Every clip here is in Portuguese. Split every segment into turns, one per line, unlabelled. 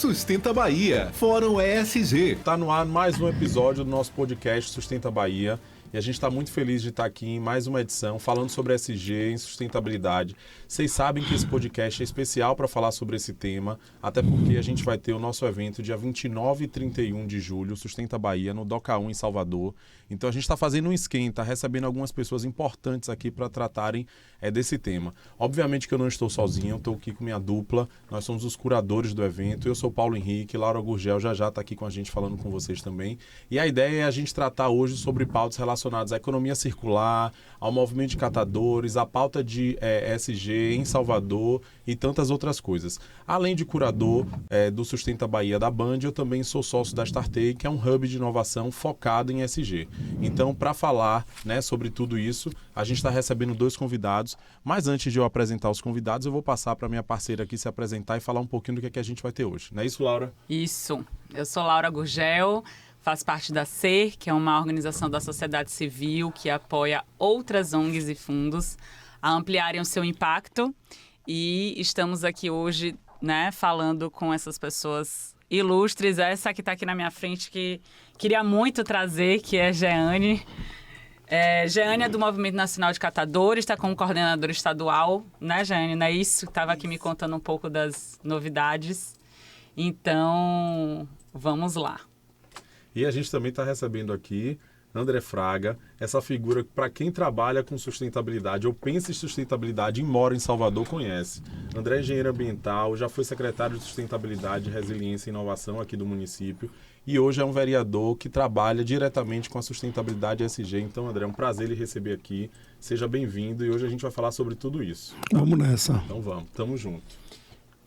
Sustenta Bahia, Fórum ESG.
Tá no ar mais um episódio do nosso podcast Sustenta Bahia. E a gente está muito feliz de estar aqui em mais uma edição falando sobre ESG em sustentabilidade. Vocês sabem que esse podcast é especial para falar sobre esse tema, até porque a gente vai ter o nosso evento dia 29 e 31 de julho, Sustenta Bahia, no Doca 1 em Salvador. Então a gente está fazendo um esquenta, recebendo algumas pessoas importantes aqui para tratarem desse tema. Obviamente que eu não estou sozinho, eu estou aqui com minha dupla, nós somos os curadores do evento. Eu sou Paulo Henrique, Laura Gurgel já está aqui com a gente falando com vocês também. E a ideia é a gente tratar hoje sobre pautas relacionadas à economia circular, ao movimento de catadores, à pauta de ESG em Salvador e tantas outras coisas. Além de curador do Sustenta Bahia da Band, eu também sou sócio da Startei, que é um hub de inovação focado em ESG. Então, para falar sobre tudo isso, a gente está recebendo dois convidados, mas antes de eu apresentar os convidados, eu vou passar para minha parceira aqui se apresentar e falar um pouquinho do que a gente vai ter hoje. Não é isso, Laura?
Isso. Eu sou Laura Gurgel, faço parte da SER, que é uma organização da sociedade civil que apoia outras ONGs e fundos a ampliarem o seu impacto. E estamos aqui hoje, falando com essas pessoas ilustres. Essa que está aqui na minha frente, que queria muito trazer, que é Jeane. Jeane é do Movimento Nacional de Catadores, está como coordenadora estadual, né, Jeane? Não é isso? Estava aqui me contando um pouco das novidades. Então, vamos lá.
E a gente também está recebendo aqui André Fraga, essa figura que para quem trabalha com sustentabilidade ou pensa em sustentabilidade e mora em Salvador conhece. André é engenheiro ambiental, já foi secretário de Sustentabilidade, Resiliência e Inovação aqui do município e hoje é um vereador que trabalha diretamente com a sustentabilidade ESG. Então, André, é um prazer lhe receber aqui. Seja bem-vindo e hoje a gente vai falar sobre tudo isso.
Vamos nessa.
Então vamos, tamo junto.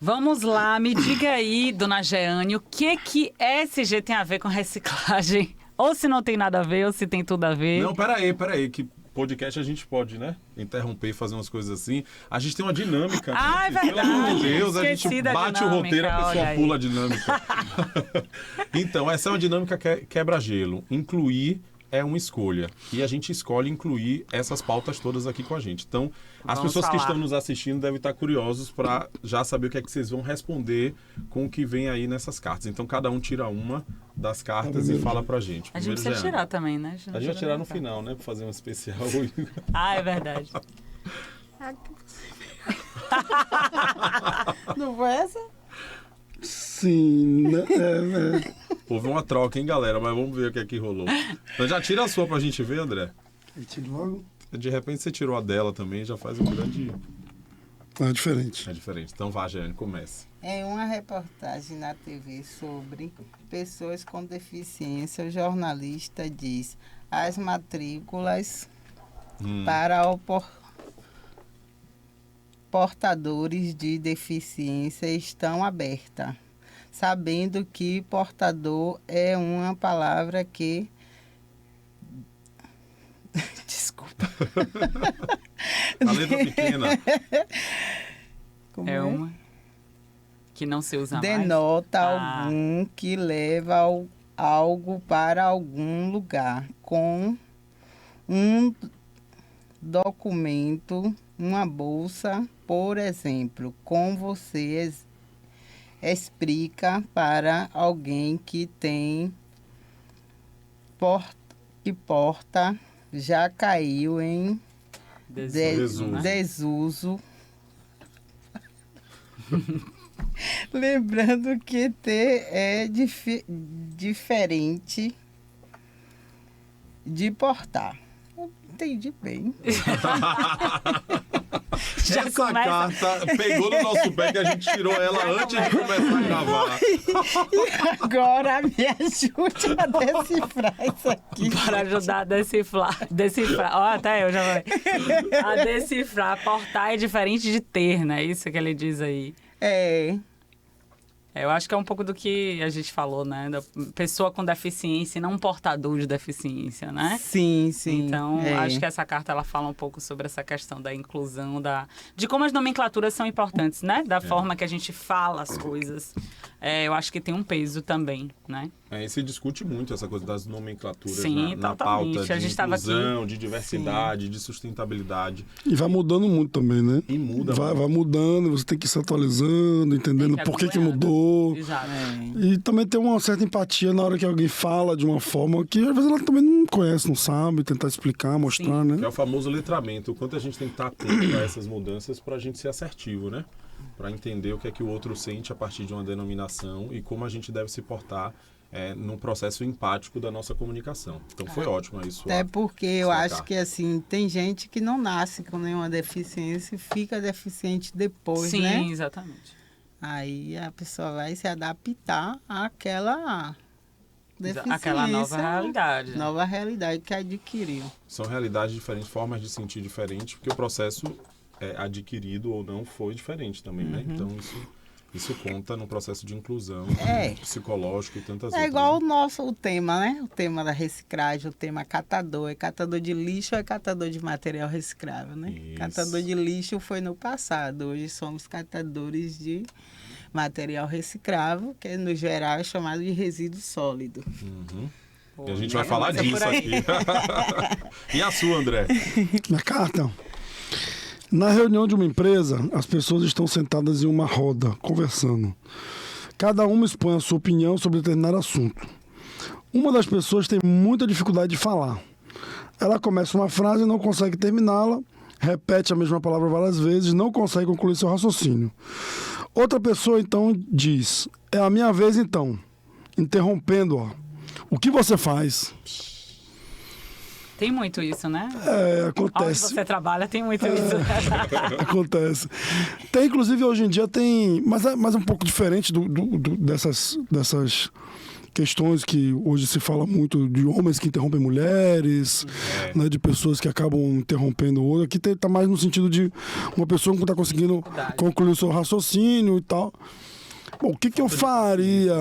Vamos lá, me diga aí, dona Jeane, o que ESG tem a ver com reciclagem? Ou se não tem nada a ver, ou se tem tudo a ver.
Não, peraí, que podcast a gente pode, interromper e fazer umas coisas assim. A gente tem uma dinâmica.
É verdade.
Pelo amor de Deus, a gente bate o roteiro, a pessoa pula a dinâmica. Então, essa é uma dinâmica quebra-gelo. Incluir é uma escolha. E a gente escolhe incluir essas pautas todas aqui com a gente. Então, as pessoas que estão nos assistindo devem estar curiosos para já saber o que é que vocês vão responder com o que vem aí nessas cartas. Então, cada um tira uma das cartas e fala pra gente.
A gente precisa tirar também, né?
A gente vai tirar no final, para fazer um especial.
É verdade.
Não foi essa?
Sim,
Houve uma troca, hein, galera? Mas vamos ver o que é que rolou. Então já tira a sua pra gente ver, André.
Eu tiro logo.
De repente você tirou a dela também, já faz um grande...
É diferente.
É diferente. Então vá, Jeane, comece.
Em uma reportagem na TV sobre pessoas com deficiência, o jornalista diz: as matrículas para portadores de deficiência estão abertas, sabendo que portador é uma palavra que... Desculpa.
A letra pequena.
Como
É uma que não se usa mais.
Denota algum que leva algo para algum lugar, com um documento, uma bolsa, por exemplo. Com você explica para alguém que tem que porta, já caiu em desuso. Lembrando que ter é diferente de portar. Eu entendi bem.
Essa carta pegou no nosso pé que a gente tirou ela antes de começar a gravar.
E agora me ajude a decifrar isso aqui.
Para ajudar a decifrar. Ó, até eu já vou. A decifrar. Portar é diferente de ter, né? Isso que ele diz aí. Eu acho que é um pouco do que a gente falou, né? Da pessoa com deficiência e não um portador de deficiência, né?
Sim.
Então, acho que essa carta ela fala um pouco sobre essa questão da inclusão, de como as nomenclaturas são importantes, né? Da forma que a gente fala as coisas. Eu acho que tem um peso também, né?
E se discute muito essa coisa das nomenclaturas.
Sim,
na pauta de
a gente
inclusão, de diversidade, de sustentabilidade.
E vai mudando muito também, né?
E muda.
Vai mudando, você tem que ir se atualizando, entendendo por que mudou. falou.
Exato.
E também ter uma certa empatia na hora que alguém fala de uma forma que às vezes ela também não conhece, não sabe, tentar explicar, mostrar,
Que
né?
é o famoso letramento. O quanto a gente tem que estar atento a essas mudanças para a gente ser assertivo, né? Para entender o que o outro sente a partir de uma denominação e como a gente deve se portar num processo empático da nossa comunicação. Então foi ótimo isso.
Até porque eu acho que assim, tem gente que não nasce com nenhuma deficiência e fica deficiente depois,
Sim,
né?
exatamente.
Aí a pessoa vai se adaptar àquela deficiência.
Aquela nova realidade. Né?
Nova realidade que adquiriu.
São realidades diferentes, formas de sentir diferentes, porque o processo adquirido ou não foi diferente também, né? Então isso conta no processo de inclusão psicológico e tantas outras.
É igual o tema, né? O tema da reciclagem, o tema catador. É catador de lixo ou é catador de material reciclável, né?
Isso.
Catador de lixo foi no passado. Hoje somos catadores de material reciclável, que no geral é chamado de resíduo sólido.
Pô,
E a gente vai falar
começa por
disso
aí.
aqui. E a sua, André?
Minha carta. Na reunião de uma empresa, as pessoas estão sentadas em uma roda, conversando. Cada uma expõe a sua opinião sobre determinado assunto. Uma das pessoas tem muita dificuldade de falar. Ela começa uma frase e não consegue terminá-la, repete a mesma palavra várias vezes, não consegue concluir seu raciocínio. Outra pessoa, então, diz: é a minha vez, então. Interrompendo-a. O que você faz?
Tem muito isso, né? Onde
Acontece.
você trabalha tem muito isso.
Acontece. Tem, inclusive, hoje em dia tem... Mas é um pouco diferente dessas questões que hoje se fala muito de homens que interrompem mulheres, né, de pessoas que acabam interrompendo outra. Aqui tá mais no sentido de uma pessoa que não está conseguindo concluir o seu raciocínio e tal. Bom, o que eu faria?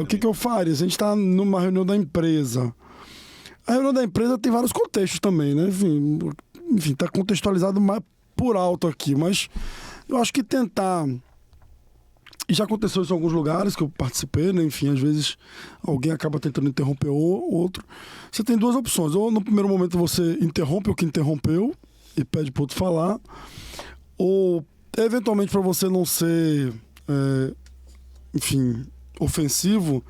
O que eu faria? Se a gente está numa reunião da empresa... A reunião da empresa tem vários contextos também, né? Enfim, está contextualizado mais por alto aqui, mas eu acho que tentar... E já aconteceu isso em alguns lugares que eu participei, né? Enfim, às vezes alguém acaba tentando interromper o outro. Você tem duas opções. Ou no primeiro momento você interrompe o que interrompeu e pede para o outro falar, ou eventualmente para você não ser, enfim, ofensivo,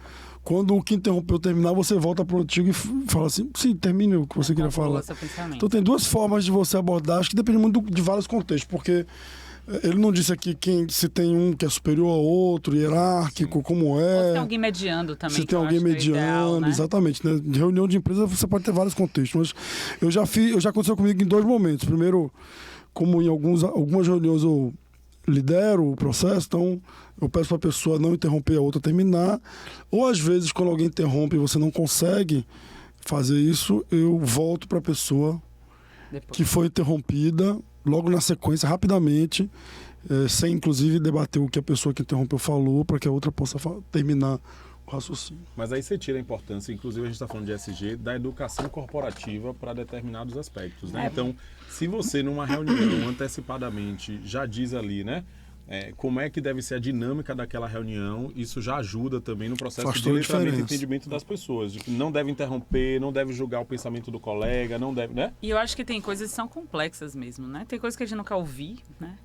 quando o que interrompeu terminar, você volta para o antigo e fala assim: sim, termine o que você queria falar. Então tem duas formas de você abordar, acho que depende muito de vários contextos, porque ele não disse aqui se tem um que é superior ao outro, hierárquico, como é.
Ou se tem alguém mediando também.
Se tem alguém mediando,
ideal, né?
Exatamente. Né? De reunião de empresa você pode ter vários contextos, mas já aconteceu comigo em dois momentos. Primeiro, como em algumas reuniões eu lidero o processo, então eu peço para a pessoa não interromper a outra terminar, ou às vezes quando alguém interrompe e você não consegue fazer isso, eu volto para a pessoa que foi interrompida logo na sequência, rapidamente, sem inclusive debater o que a pessoa que interrompeu falou, para que a outra possa terminar o raciocínio.
Mas aí você tira a importância, inclusive a gente está falando de SG, da educação corporativa para determinados aspectos, né? Então, se você numa reunião antecipadamente já diz ali, né? Como é que deve ser a dinâmica daquela reunião, isso já ajuda também no processo de letramento e entendimento das pessoas. De que não deve interromper, não deve julgar o pensamento do colega, não deve, né?
E eu acho que tem coisas que são complexas mesmo, né? Tem coisas que a gente não quer ouvir, né?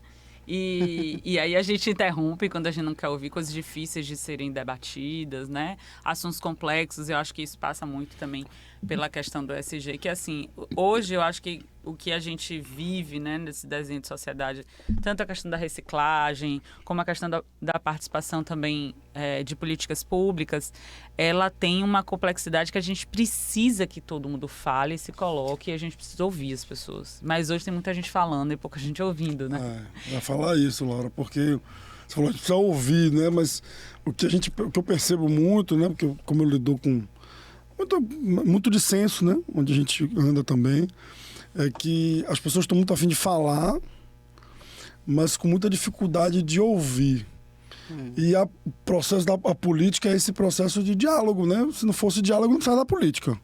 E aí a gente interrompe quando a gente não quer ouvir coisas difíceis de serem debatidas, né? Assuntos complexos, eu acho que isso passa muito também pela questão do SG, que assim, hoje eu acho que o que a gente vive, né, nesse desenho de sociedade, tanto a questão da reciclagem, como a questão da participação também de políticas públicas, ela tem uma complexidade que a gente precisa que todo mundo fale, se coloque, e a gente precisa ouvir as pessoas. Mas hoje tem muita gente falando e pouca gente ouvindo, né?
Vai falar isso, Laura, porque você falou que precisa ouvir, né? Mas o que eu percebo muito, né? Porque como eu lido com muito dissenso, né? Onde a gente anda também, é que as pessoas estão muito a fim de falar, mas com muita dificuldade de ouvir. E o processo da política é esse processo de diálogo, né? Se não fosse diálogo, não sai da política.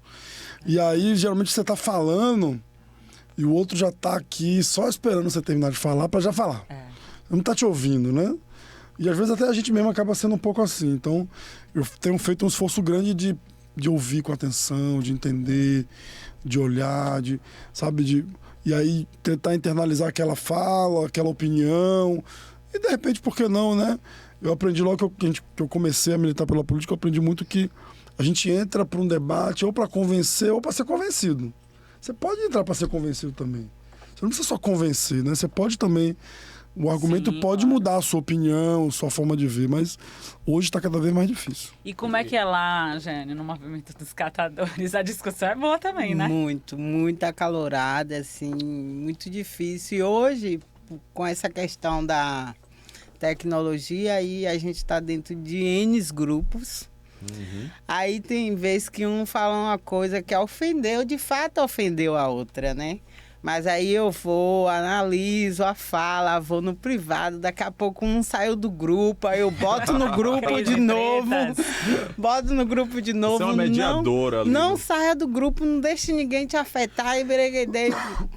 E aí, geralmente, você está falando e o outro já está aqui só esperando você terminar de falar para já falar. Não está te ouvindo, né? E às vezes até a gente mesmo acaba sendo um pouco assim. Então, eu tenho feito um esforço grande de ouvir com atenção, de entender, de olhar, e aí tentar internalizar aquela fala, aquela opinião, e de repente, por que não, né? Eu aprendi logo que eu comecei a militar pela política, eu aprendi muito que a gente entra para um debate ou para convencer ou para ser convencido. Você pode entrar para ser convencido também. Você não precisa só convencer, né? Você pode também... O argumento pode mudar a sua opinião, sua forma de ver, mas hoje está cada vez mais difícil.
E como é que é lá, Jane, no movimento dos catadores? A discussão é boa também, né?
Muito acalorada, assim, muito difícil. E hoje, com essa questão da tecnologia, aí a gente está dentro de N grupos. Aí tem vezes que um fala uma coisa que ofendeu, de fato ofendeu a outra, né? Mas aí eu vou, analiso a fala, vou no privado, daqui a pouco um saiu do grupo, aí eu boto no grupo de novo. Boto no grupo de novo.
Você é uma mediadora ali.
Não saia do grupo, não deixe ninguém te afetar e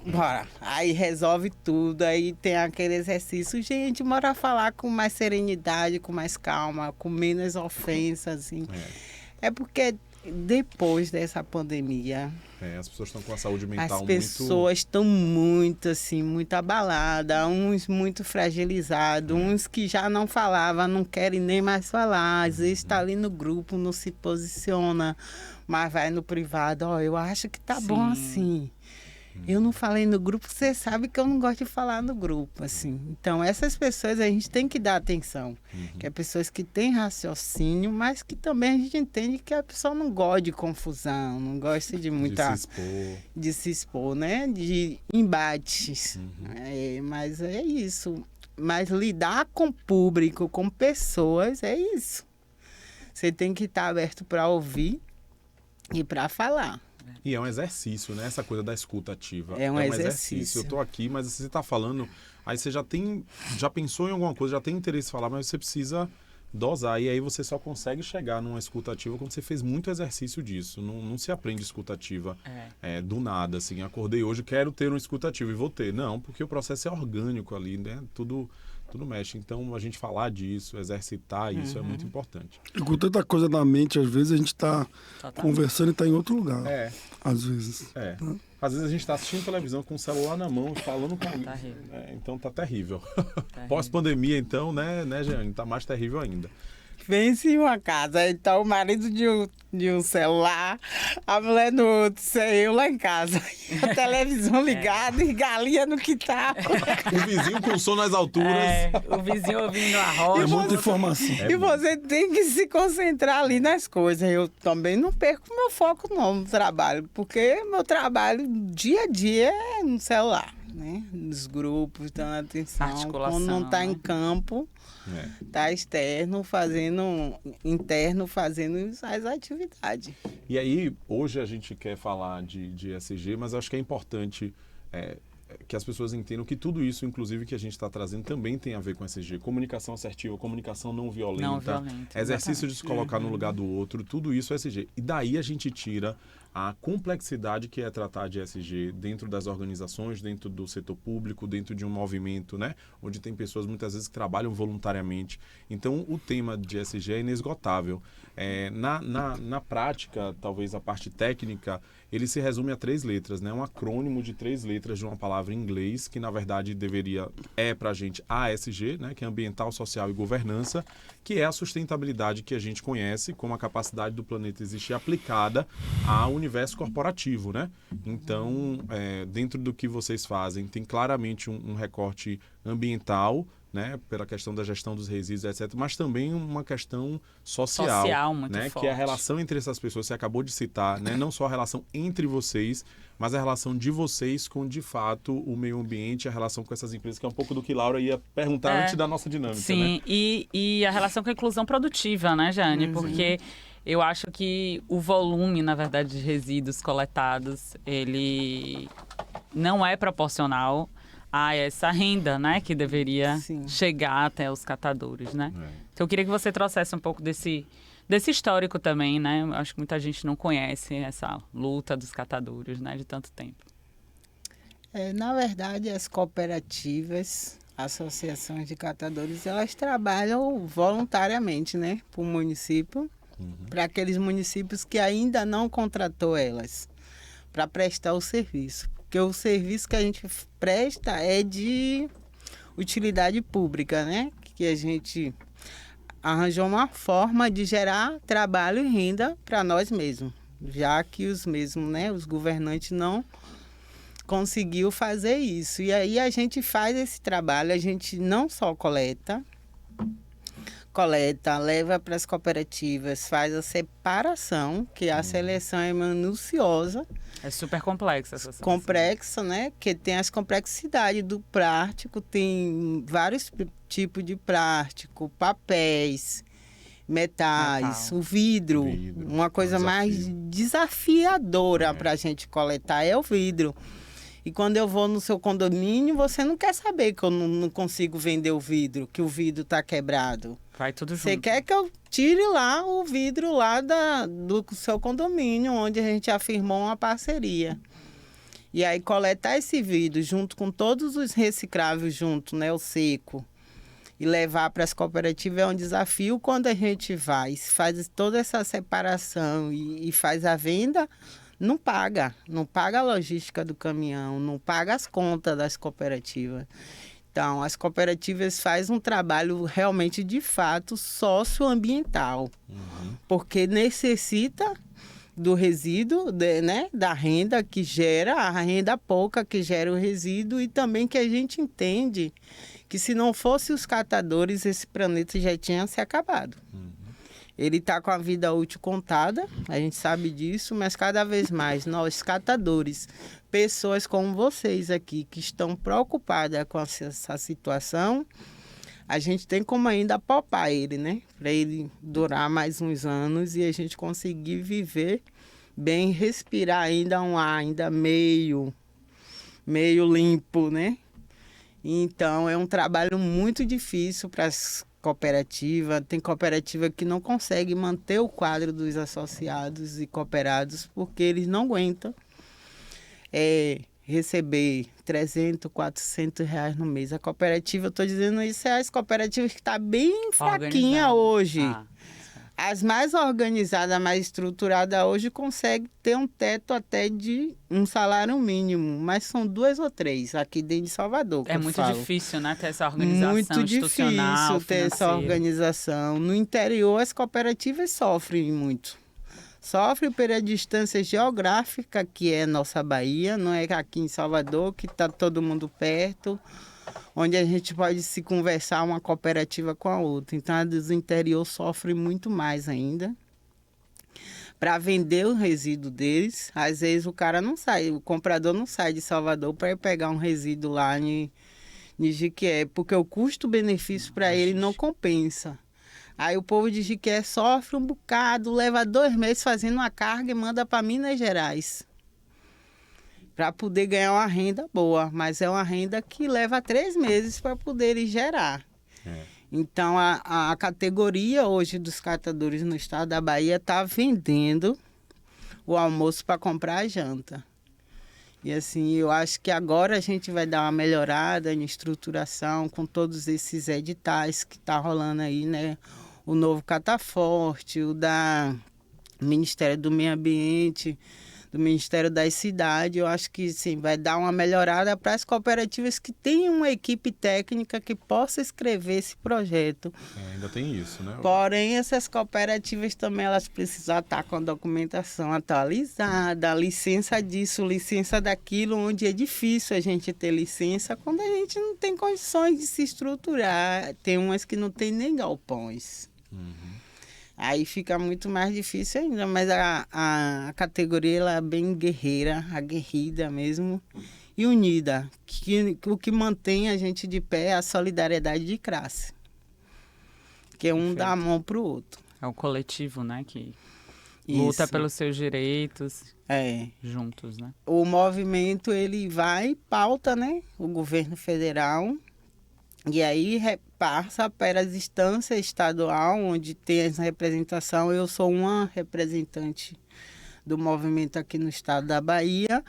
bora. Aí resolve tudo, aí tem aquele exercício. Gente, bora falar com mais serenidade, com mais calma, com menos ofensas, assim. É porque depois dessa pandemia...
as pessoas estão com a saúde mental
As pessoas estão muito, assim, muito abaladas, uns muito fragilizados, uns que já não falavam, não querem nem mais falar, às vezes está ali no grupo, não se posiciona, mas vai no privado, eu acho que tá bom assim. Eu não falei no grupo, você sabe que eu não gosto de falar no grupo, assim. Então, essas pessoas a gente tem que dar atenção. Que é pessoas que têm raciocínio, mas que também a gente entende que a pessoa não gosta de confusão, não gosta de muita... De se expor, né? De embates. Mas é isso. Mas lidar com o público, com pessoas, é isso. Você tem que estar aberto para ouvir e para falar.
E é um exercício, né? Essa coisa da escuta ativa.
É um exercício.
Eu tô aqui, mas você tá falando, aí você já pensou em alguma coisa, já tem interesse em falar, mas você precisa dosar. E aí você só consegue chegar numa escuta ativa quando você fez muito exercício disso. Não se aprende escuta ativa do nada, assim. Acordei hoje, quero ter uma escuta ativa e vou ter. Não, porque o processo é orgânico ali, né? Tudo mexe. Então, a gente falar disso, exercitar isso é muito importante.
E com tanta coisa na mente, às vezes a gente está conversando e está em outro lugar. Às vezes.
Às vezes a gente está assistindo televisão com o celular na mão, falando com alguém. Então tá terrível. Pós-pandemia, então, né, Jeane? Tá mais terrível ainda.
Vence em uma casa, então o marido de um celular, a mulher no outro, eu lá em casa. A televisão ligada e galinha no quintal.
O vizinho com som nas alturas.
O vizinho ouvindo a roda.
É muita informação.
E você tem que se concentrar ali nas coisas. Eu também não perco meu foco não no trabalho, porque meu trabalho dia a dia é no celular, né? Nos grupos, dando atenção.
Articulação,
quando não está em campo... Tá interno fazendo as atividades.
E aí, hoje a gente quer falar de ESG, mas acho que é importante que as pessoas entendam que tudo isso, inclusive, que a gente está trazendo, também tem a ver com ESG. Comunicação assertiva, comunicação não violenta, exercício de se colocar no lugar do outro, tudo isso é ESG. E daí a gente tira a complexidade que é tratar de ESG dentro das organizações, dentro do setor público, dentro de um movimento, né, onde tem pessoas muitas vezes que trabalham voluntariamente. Então, o tema de ESG é inesgotável. Na prática, talvez a parte técnica, ele se resume a 3 letras, né? Um acrônimo de 3 letras de uma palavra em inglês, que na verdade para a gente ASG, né? Que é Ambiental, Social e Governança, que é a sustentabilidade que a gente conhece como a capacidade do planeta existir aplicada ao universo corporativo, né? Então, dentro do que vocês fazem, tem claramente um recorte ambiental, né, pela questão da gestão dos resíduos, etc., mas também uma questão social
muito
né,
forte.
que é a relação entre essas pessoas, você acabou de citar, né, não só a relação entre vocês, mas a relação de vocês com, de fato, o meio ambiente, a relação com essas empresas, que é um pouco do que Laura ia perguntar antes da nossa dinâmica.
Sim,
né?
e a relação com a inclusão produtiva, né, Jane? Porque eu acho que o volume, na verdade, de resíduos coletados, ele não é proporcional a essa renda, né, que deveria chegar até os catadores, né? Então, eu queria que você trouxesse um pouco desse histórico também, né? Eu acho que muita gente não conhece essa luta dos catadores, né, de tanto tempo.
Na verdade, as cooperativas, associações de catadores, elas trabalham voluntariamente, né, para o município, para aqueles municípios que ainda não contratou elas, para prestar o serviço. Porque o serviço que a gente presta é de utilidade pública, né? Que a gente arranjou uma forma de gerar trabalho e renda para nós mesmos, já que os mesmos, né, os governantes não conseguiu fazer isso. E aí a gente faz esse trabalho, a gente não só coleta, leva para as cooperativas, faz a separação, que a seleção é minuciosa.
É super complexa essa seleção.
Complexa, né? Que tem as complexidades do plástico, tem vários tipos de plástico, papéis, metais,
Metal.
o vidro. Uma coisa mais desafiadora para a gente coletar é o vidro. E quando eu vou no seu condomínio, você não quer saber que eu não consigo vender o vidro, que o vidro está quebrado.
Vai tudo junto.
Você quer que eu tire lá o vidro lá do seu condomínio, onde a gente afirmou uma parceria. E aí coletar esse vidro junto com todos os recicláveis junto, né, o seco, e levar para as cooperativas é um desafio. Quando a gente vai, faz toda essa separação e faz a venda, não paga a logística do caminhão, não paga as contas das cooperativas. Então, as cooperativas fazem um trabalho realmente, de fato, socioambiental, porque necessita do resíduo, né, da renda que gera, a renda pouca que gera o resíduo, e também que a gente entende que se não fosse os catadores, esse planeta já tinha se acabado. Ele está com a vida útil contada, a gente sabe disso, mas cada vez mais nós, catadores, pessoas como vocês aqui, que estão preocupadas com essa situação, a gente tem como ainda poupar ele, né? Para ele durar mais uns anos e a gente conseguir viver bem, respirar ainda um ar ainda meio limpo, né? Então, é um trabalho muito difícil para as cooperativa, tem cooperativa que não consegue manter o quadro dos associados e cooperados porque eles não aguentam receber 300, 400 reais no mês. A cooperativa, eu estou dizendo isso, é as cooperativas que estão bem fraquinha hoje. As mais organizadas, mais estruturadas hoje conseguem ter um teto até de um salário mínimo, mas são 2 ou 3 aqui dentro de Salvador.
É muito difícil, né, ter essa organização institucional,
muito difícil ter essa
financeira.
organização. No interior, as cooperativas sofrem muito. Sofrem pela distância geográfica, que é nossa Bahia, não é aqui em Salvador, que está todo mundo perto, onde a gente pode se conversar uma cooperativa com a outra. Então, a dos interior sofre muito mais ainda. Para vender o resíduo deles, às vezes o cara não sai, o comprador não sai de Salvador para pegar um resíduo lá em Jiquié, porque o custo-benefício para ele não compensa. Aí o povo de Jiquié sofre um bocado, leva 2 meses fazendo uma carga e manda para Minas Gerais, para poder ganhar uma renda boa, mas é uma renda que leva 3 meses para poder gerar. Então, a categoria hoje dos catadores no estado da Bahia está vendendo o almoço para comprar a janta. E assim, eu acho que agora a gente vai dar uma melhorada em estruturação com todos esses editais que está rolando aí, né? O novo Cataforte, o da Ministério do Meio Ambiente, do Ministério das Cidades. Eu acho que sim, vai dar uma melhorada para as cooperativas que têm uma equipe técnica que possa escrever esse projeto.
Ainda tem isso, né?
Porém, essas cooperativas também elas precisam estar com a documentação atualizada, licença disso, licença daquilo, onde é difícil a gente ter licença quando a gente não tem condições de se estruturar. Tem umas que não tem nem galpões. Aí fica muito mais difícil ainda, mas a categoria ela é bem guerreira, aguerrida mesmo e unida. O que mantém a gente de pé é a solidariedade de classe, que é um dá a mão para o outro.
É o coletivo, né, que luta pelos seus direitos juntos, né?
O movimento, ele vai e pauta, né, o governo federal, e aí repassa para as instâncias estadual, onde tem essa representação. Eu sou uma representante do movimento aqui no estado da Bahia,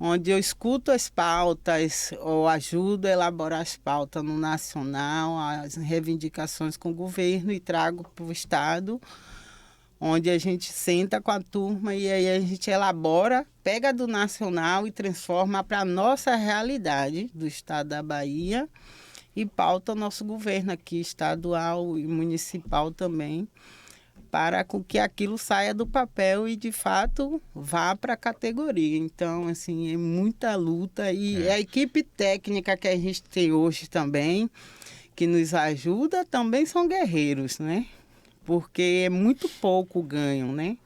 onde eu escuto as pautas ou ajudo a elaborar as pautas no nacional, as reivindicações com o governo e trago para o estado, onde a gente senta com a turma e aí a gente elabora, pega do nacional e transforma para a nossa realidade do estado da Bahia. e pauta o nosso governo aqui, estadual e municipal também, para que aquilo saia do papel e, de fato, vá para a categoria. Então, assim, é muita luta. E a equipe técnica que a gente tem hoje também, que nos ajuda, também são guerreiros, né? Porque é muito pouco ganho, né?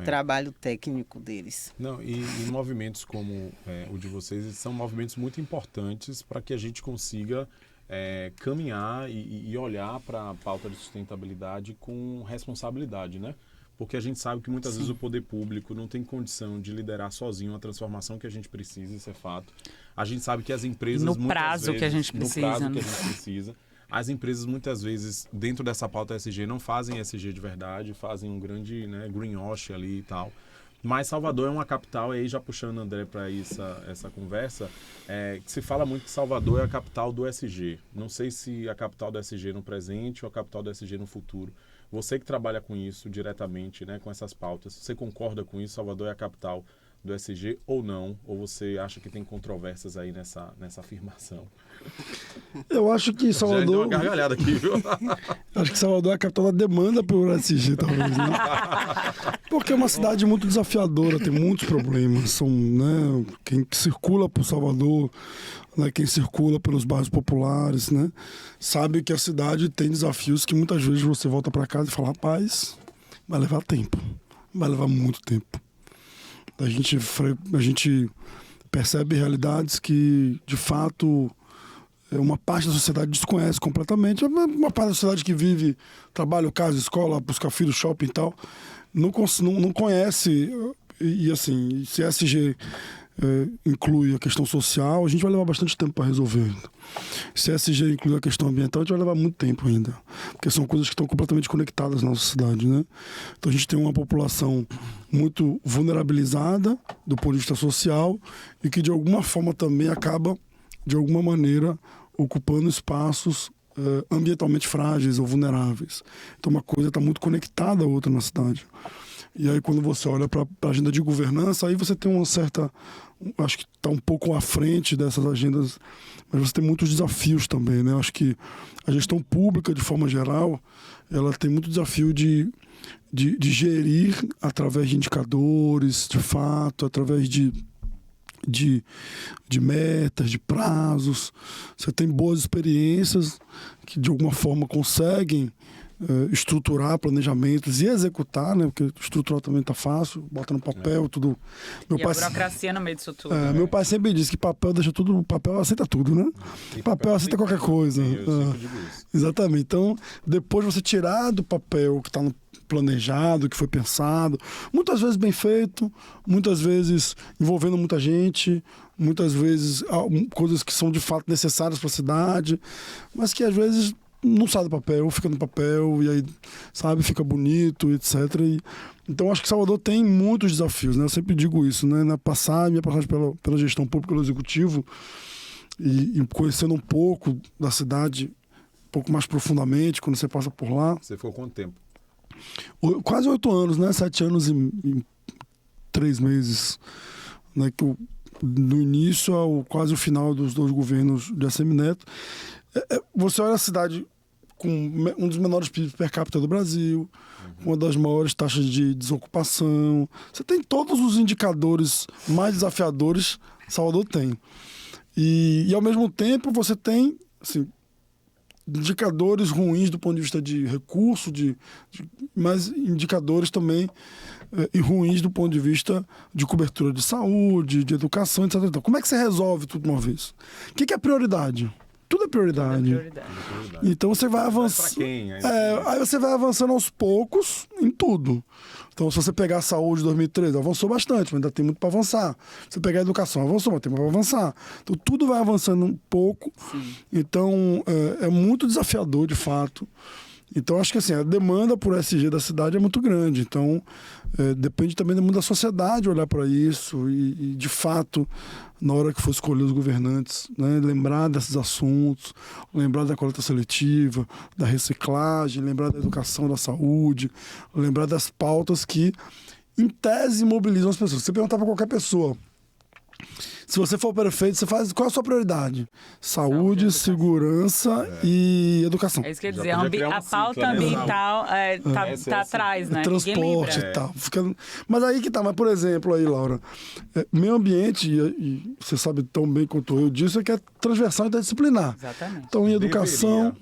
Trabalho técnico deles.
Não, e movimentos como o de vocês são movimentos muito importantes para que a gente consiga caminhar e olhar para a pauta de sustentabilidade com responsabilidade, né? Porque a gente sabe que muitas vezes o poder público não tem condição de liderar sozinho a transformação que a gente precisa, isso é fato. A gente sabe que as empresas
No
muitas
prazo
vezes,
que a gente precisa, né?
as empresas muitas vezes dentro dessa pauta ESG não fazem ESG de verdade, fazem um grande greenwash ali e tal. Mas Salvador é uma capital, e aí já puxando André para essa conversa, que se fala muito que Salvador é a capital do ESG. Não sei se a capital do ESG no presente ou a capital do ESG no futuro. Você que trabalha com isso diretamente, né, com essas pautas, você concorda com isso? Salvador é a capital do ESG ou não? Ou você acha que tem controvérsias aí nessa afirmação?
Eu acho que
Já deu
Salvador...
uma gargalhada aqui, viu?
Acho que Salvador é a capital da demanda por ESG, talvez, né? Porque é uma cidade muito desafiadora, tem muitos problemas. São, né, quem circula por Salvador, né, quem circula pelos bairros populares, né, sabe que a cidade tem desafios que muitas vezes você volta para casa e fala, rapaz, vai levar tempo, vai levar muito tempo. A gente percebe realidades que, de fato, uma parte da sociedade desconhece completamente. Uma parte da sociedade que vive, trabalha, casa, escola, busca filho, shopping e tal, não conhece. E assim, se ESG inclui a questão social, a gente vai levar bastante tempo para resolver. Se ESG inclui a questão ambiental, a gente vai levar muito tempo ainda. Porque são coisas que estão completamente conectadas na nossa cidade, né? Então a gente tem uma população muito vulnerabilizada do ponto de vista social e que de alguma forma também acaba, de alguma maneira, ocupando espaços ambientalmente frágeis ou vulneráveis. Então uma coisa está muito conectada à outra na cidade. E aí quando você olha para a agenda de governança, aí você tem uma certa... Acho que está um pouco à frente dessas agendas, mas você tem muitos desafios também, né? Acho que a gestão pública, de forma geral, ela tem muito desafio de gerir através de indicadores, de fato, através de metas, de prazos. Você tem boas experiências que de alguma forma conseguem estruturar planejamentos e executar, né? Porque estruturar também tá fácil, bota no papel, tudo.
A burocracia no meio disso tudo.
Meu pai sempre disse que papel deixa tudo, papel aceita tudo, né? Papel aceita qualquer coisa. Exatamente. Então, depois você tirar do papel que está no planejado, que foi pensado, muitas vezes bem feito, muitas vezes envolvendo muita gente, muitas vezes coisas que são de fato necessárias para a cidade, mas que às vezes não sai do papel, fica no papel e aí, sabe, fica bonito, etc. Então acho que Salvador tem muitos desafios, né? Eu sempre digo isso, né? Minha passagem pela gestão pública, pelo executivo e conhecendo um pouco da cidade, um pouco mais profundamente, quando você passa por lá.
Você ficou quanto tempo?
Quase 8 anos, né? 7 anos e 3 meses. Né? Do início ao quase o final dos 2 governos de ACM Neto. Você olha a cidade com um dos menores PIB per capita do Brasil, uma das maiores taxas de desocupação. Você tem todos os indicadores mais desafiadores, Salvador tem. E ao mesmo tempo você tem assim, indicadores ruins do ponto de vista de recurso, mas indicadores também e ruins do ponto de vista de cobertura de saúde, de educação, etc. Então, como é que você resolve tudo de uma vez? O que é prioridade? Tudo é prioridade. Então você vai avançando. Aí você vai avançando aos poucos em tudo. Então, se você pegar a saúde de 2013, avançou bastante, mas ainda tem muito para avançar. Se você pegar a educação, avançou, mas tem muito para avançar. Então, tudo vai avançando um pouco. Sim. Então, é muito desafiador, de fato. Então, acho que assim, a demanda por ESG da cidade é muito grande. Então, depende também da sociedade olhar para isso e, de fato, na hora que for escolher os governantes, né, lembrar desses assuntos, lembrar da coleta seletiva, da reciclagem, lembrar da educação, da saúde, lembrar das pautas que, em tese, mobilizam as pessoas. Se você perguntar para qualquer pessoa Se você for prefeito, você faz qual é a sua prioridade? Saúde,
educação.
segurança e educação.
É isso que eu ia
Já
dizer.
podia criar
A
um
pauta
ciclo, né?
ambiental tá
Essa é assim.
atrás, né? Ninguém
Transporte
lembra.
e tal. Mas aí que tá, mas por exemplo aí, Laura, meio ambiente, e você sabe tão bem quanto eu disso, é que é transversal e interdisciplinar.
Exatamente.
Então, em educação,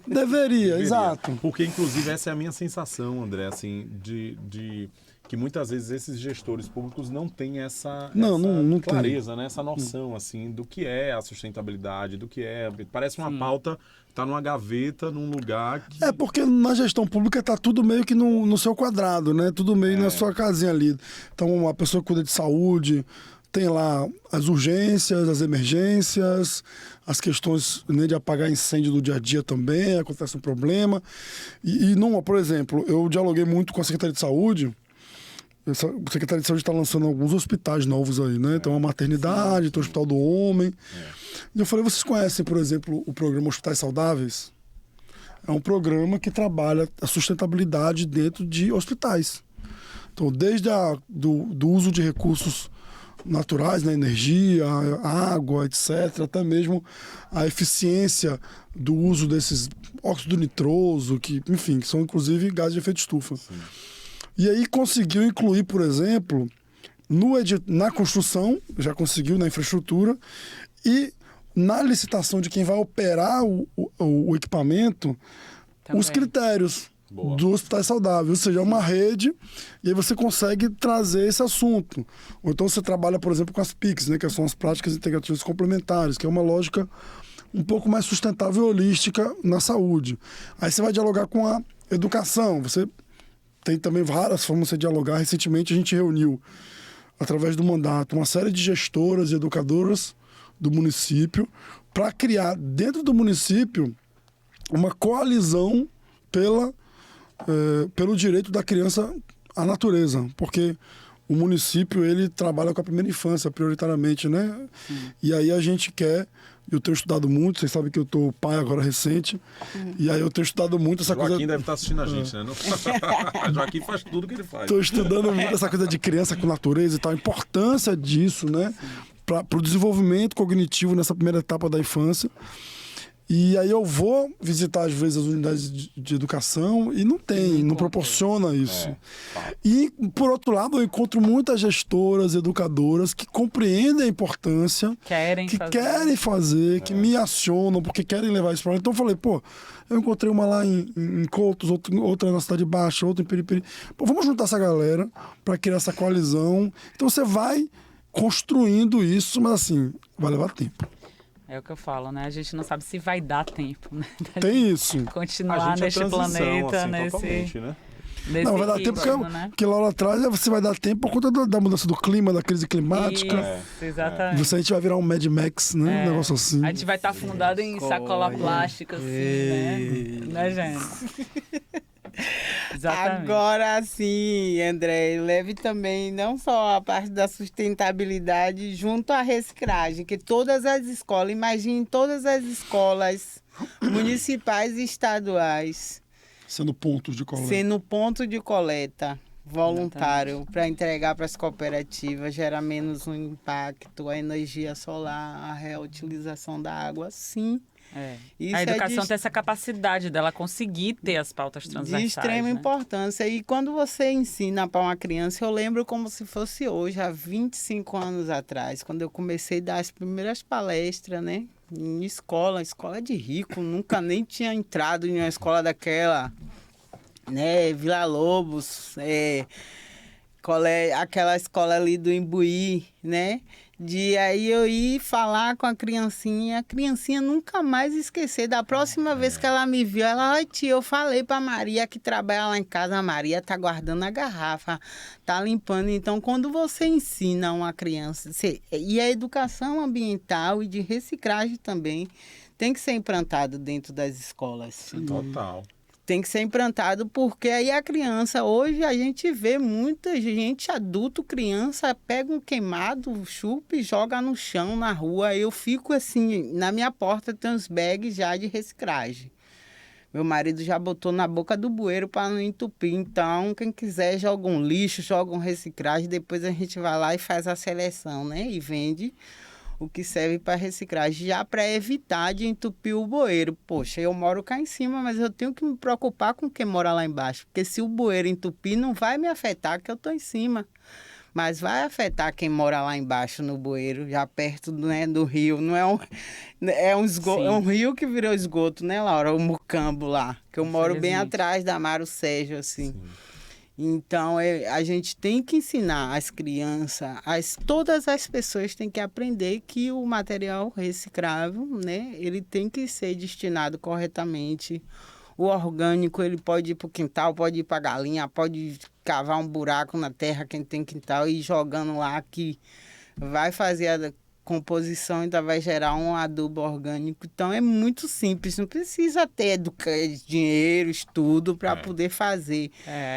deveria, exato.
Porque, inclusive, essa é a minha sensação, André, assim, de que muitas vezes esses gestores públicos não têm essa
Não
clareza, né? Essa noção, assim, do que é a sustentabilidade, do que é... Parece uma pauta que tá numa gaveta, num lugar que...
É porque na gestão pública tá tudo meio que no seu quadrado, né? Tudo meio na sua casinha ali. Então, a pessoa que cuida de saúde, tem lá as urgências, as emergências, as questões, né, de apagar incêndio do dia a dia também, acontece um problema. E não, por exemplo, eu dialoguei muito com a Secretaria de Saúde. O Secretaria de Saúde está lançando alguns hospitais novos aí, né? Tem uma maternidade, tem o Hospital do Homem. E eu falei, vocês conhecem, por exemplo, o programa Hospitais Saudáveis? É um programa que trabalha a sustentabilidade dentro de hospitais. Então, desde do uso de recursos naturais, né? Energia, água, etc., até mesmo a eficiência do uso desses óxido nitroso, que, enfim, que são inclusive gases de efeito estufa.
Sim.
E aí conseguiu incluir, por exemplo, na construção, já conseguiu na infraestrutura, e na licitação de quem vai operar o equipamento,
Também.
os critérios
Boa.
do Hospitais Saudáveis. Ou seja, é uma rede, e aí você consegue trazer esse assunto. Ou então você trabalha, por exemplo, com as PICs, né, que são as práticas integrativas complementares, que é uma lógica um pouco mais sustentável e holística na saúde. Aí você vai dialogar com a educação, você... Tem também várias formas de você dialogar. Recentemente a gente reuniu, através do mandato, uma série de gestoras e educadoras do município para criar, dentro do município, uma coalizão pelo direito da criança à natureza. Porque o município, ele trabalha com a primeira infância, prioritariamente, né? E aí a gente quer... Eu tenho estudado muito, vocês sabem que eu tô pai agora recente, e aí eu tenho estudado muito essa coisa...
Joaquim deve estar assistindo a gente, né? Não... Joaquim faz tudo que ele faz.
Estou estudando muito essa coisa de criança com natureza e tal, a importância disso, né? Para o desenvolvimento cognitivo nessa primeira etapa da infância. E aí eu vou visitar, às vezes, as unidades de educação e não proporciona isso. E, por outro lado, eu encontro muitas gestoras, educadoras que compreendem a importância, que querem fazer, que me acionam, porque querem levar isso para lá. Então eu falei, pô, eu encontrei uma lá em Coutos, outra na Cidade Baixa, outra em Periperi. Pô, vamos juntar essa galera para criar essa coalizão. Então você vai construindo isso, mas assim, vai levar tempo.
É o que eu falo, né? A gente não sabe se vai dar tempo, né?
Tem isso.
Continuar
A gente
neste
é transição,
planeta,
assim,
nesse...
totalmente, né?
Não, vai dar tempo porque lá atrás você vai dar tempo por conta da mudança do clima, da crise climática.
Isso, exatamente.
A gente vai virar um Mad Max, né? Um negócio assim.
A gente vai estar afundado em sacola plástica, assim, né? Gente? Exatamente.
Agora sim, André, leve também não só a parte da sustentabilidade junto à reciclagem, que todas as escolas, imagine todas as escolas municipais e estaduais
sendo pontos de coleta.
Sendo ponto de coleta voluntário para entregar para as cooperativas, gera menos um impacto, a energia solar, a reutilização da água, sim. Isso
a educação tem essa capacidade dela conseguir ter as pautas transversais.
De extrema importância. E quando você ensina para uma criança, eu lembro como se fosse hoje, há 25 anos atrás, quando eu comecei a dar as primeiras palestras, né? Em escola de rico, nunca nem tinha entrado em uma escola daquela, né? Vila Lobos, aquela escola ali do Imbuí, né? De aí eu ir falar com a criancinha nunca mais esquecer. Da próxima vez que ela me viu, ela, ai tia, eu falei pra Maria que trabalha lá em casa, a Maria tá guardando a garrafa, tá limpando. Então, quando você ensina uma criança, e a educação ambiental e de reciclagem também, tem que ser implantado dentro das escolas.
Total.
Tem que ser implantado, porque aí a criança, hoje a gente vê muita gente, adulto, criança, pega um queimado, chupa e joga no chão, na rua. Eu fico assim, na minha porta tem uns bags já de reciclagem. Meu marido já botou na boca do bueiro para não entupir. Então, quem quiser joga um lixo, joga um reciclagem, depois a gente vai lá e faz a seleção, né? E vende o que serve para reciclagem, já para evitar de entupir o bueiro. Poxa, eu moro cá em cima, mas eu tenho que me preocupar com quem mora lá embaixo, porque se o bueiro entupir, não vai me afetar, que eu estou em cima. Mas vai afetar quem mora lá embaixo no bueiro, já perto, né, do rio. Não é um esgoto, é um rio que virou esgoto, né, Laura? O Mucambo lá, que eu moro bem atrás da Mário Sérgio, assim. Sim. Então, a gente tem que ensinar as crianças, todas as pessoas têm que aprender que o material reciclável, né, ele tem que ser destinado corretamente. O orgânico, ele pode ir para o quintal, pode ir para a galinha, pode cavar um buraco na terra, quem tem quintal, e ir jogando lá, que vai fazer a composição, ainda vai gerar um adubo orgânico. Então, é muito simples, não precisa ter dinheiro, estudo para poder fazer.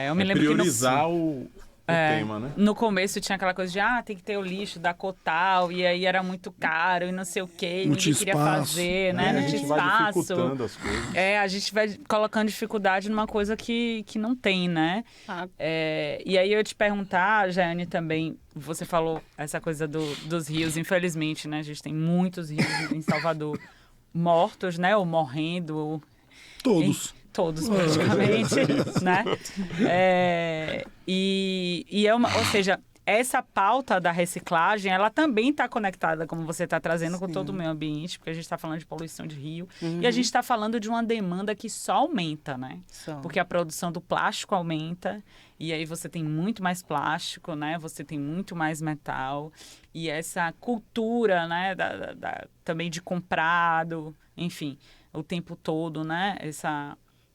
Eu me lembro
priorizar o tema, né?
No começo tinha aquela coisa de, tem que ter o lixo da Cotal, e aí era muito caro e não sei o quê, ninguém queria fazer, né? Não tinha espaço.
Vai dificultando as coisas.
A gente vai colocando dificuldade numa coisa que não tem, né? E aí eu ia te perguntar, Jane, também, você falou essa coisa dos rios, infelizmente, né? A gente tem muitos rios em Salvador mortos, né? Ou morrendo. Todos, praticamente, né? Ou seja, essa pauta da reciclagem, ela também está conectada, como você está trazendo, com todo o meio ambiente, porque a gente está falando de poluição de rio, e a gente está falando de uma demanda que só aumenta, né? Porque a produção do plástico aumenta, e aí você tem muito mais plástico, né? Você tem muito mais metal, e essa cultura, né? Também de comprado, enfim, o tempo todo, né?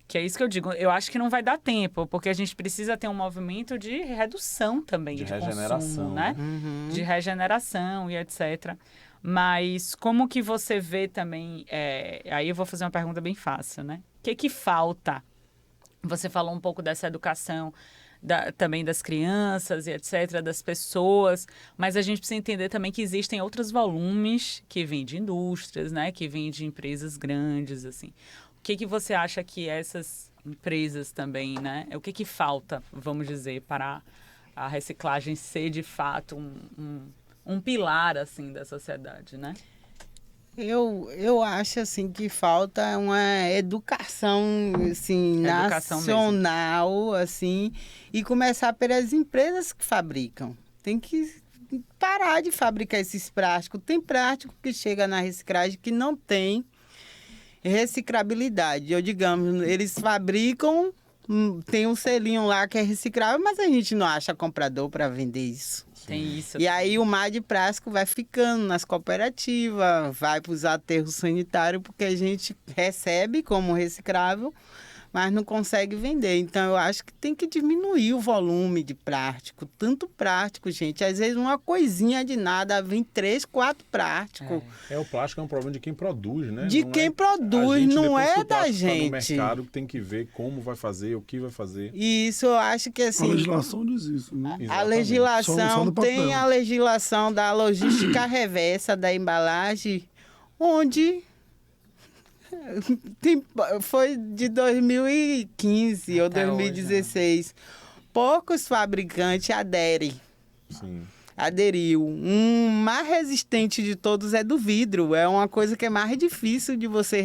Que é isso que eu digo. Eu acho que não vai dar tempo, porque a gente precisa ter um movimento de redução também, de regeneração, consumo, né? De regeneração e etc. Mas como que você vê também... aí eu vou fazer uma pergunta bem fácil, né? O que falta? Você falou um pouco dessa educação também das crianças e etc., das pessoas, mas a gente precisa entender também que existem outros volumes que vêm de indústrias, né? Que vêm de empresas grandes, assim. O que você acha que essas empresas também, né? O que falta, vamos dizer, para a reciclagem ser, de fato, um pilar, assim, da sociedade, né?
Eu acho, assim, que falta uma educação, assim, nacional, assim, e começar pelas empresas que fabricam. Tem que parar de fabricar esses plásticos. Tem plástico que chega na reciclagem que não tem reciclabilidade. Digamos, eles fabricam, tem um selinho lá que é reciclável, mas a gente não acha comprador para vender isso.
Tem isso.
E aí o mar de plástico vai ficando nas cooperativas, vai para os aterros sanitários, porque a gente recebe como reciclável, mas não consegue vender. Então, eu acho que tem que diminuir o volume de plástico. Tanto plástico, gente. Às vezes, uma coisinha de nada, vem 3, 4 plásticos.
O plástico é um problema de quem produz, né?
De quem produz, não é da gente.
No mercado tem que ver como vai fazer, o que vai fazer.
E isso eu acho que, assim...
A legislação diz isso, né?
A legislação, tem a legislação da logística reversa da embalagem, onde... foi de 2015 ou 2016. Hoje, né? Poucos fabricantes aderem.
Sim.
Aderiu. Um mais resistente de todos é do vidro. É uma coisa que é mais difícil de você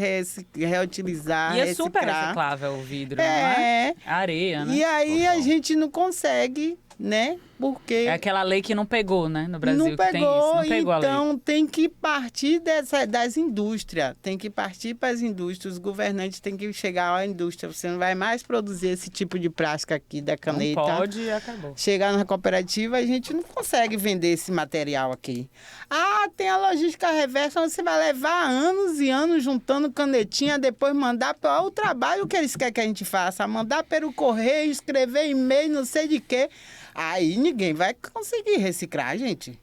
reutilizar,
e é
reciclar.
super reciclável o vidro, não é? Areia, né?
E aí a gente não consegue, né? Porque...
É aquela lei que não pegou, né? No Brasil,
não pegou,
que tem isso. Não pegou
então
a lei.
Tem que partir das indústrias. Tem que partir para as indústrias. Os governantes têm que chegar à indústria. Você não vai mais produzir esse tipo de plástico aqui da caneta.
Não pode e acabou.
Chegar na cooperativa, a gente não consegue vender esse material aqui. Tem a logística reversa, onde você vai levar anos e anos juntando canetinha, depois mandar para o trabalho que eles querem que a gente faça. Mandar pelo correio, escrever e-mail, não sei de quê. Aí ninguém vai conseguir reciclar, gente.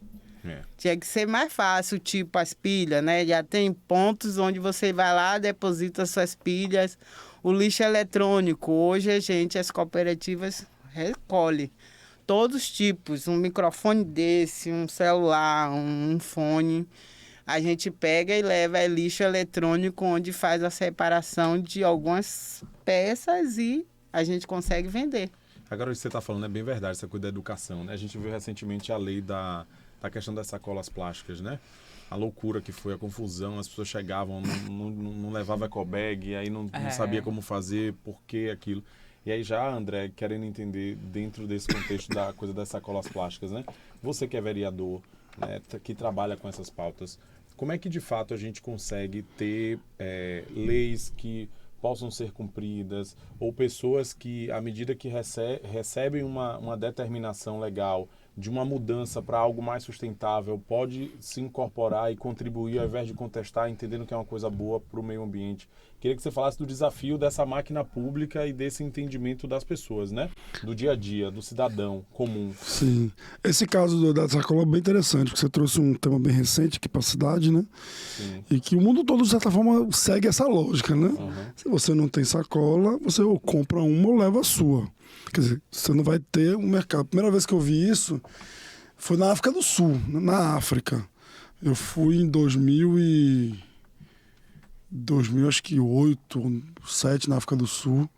Tinha que ser mais fácil, tipo as pilhas, né? Já tem pontos onde você vai lá, deposita suas pilhas. O lixo eletrônico, hoje as cooperativas recolhem todos os tipos. Um microfone desse, um celular, um fone. a gente pega e leva lixo eletrônico, onde faz a separação de algumas peças e a gente consegue vender.
Agora, o que você está falando é bem verdade, essa coisa da educação, né? A gente viu recentemente a lei da questão das sacolas plásticas, né? A loucura que foi, a confusão, as pessoas chegavam, não levavam ecobag, aí não sabia como fazer, por que aquilo. E aí já, André, querendo entender dentro desse contexto da coisa das sacolas plásticas, né? Você que é vereador, né, que trabalha com essas pautas, como é que de fato a gente consegue ter leis que possam ser cumpridas, ou pessoas que, à medida que recebem uma determinação legal de uma mudança para algo mais sustentável, pode se incorporar e contribuir ao invés de contestar, entendendo que é uma coisa boa para o meio ambiente. Queria que você falasse do desafio dessa máquina pública e desse entendimento das pessoas, né? Do dia a dia, do cidadão comum.
Sim. Esse caso da sacola é bem interessante, porque você trouxe um tema bem recente aqui para a cidade, né?
Sim.
E que o mundo todo, de certa forma, segue essa lógica, né? Se você não tem sacola, você ou compra uma ou leva a sua. Quer dizer, você não vai ter um mercado. A primeira vez que eu vi isso foi na África do Sul, na África. Eu fui em 2008, 2007, na África do Sul.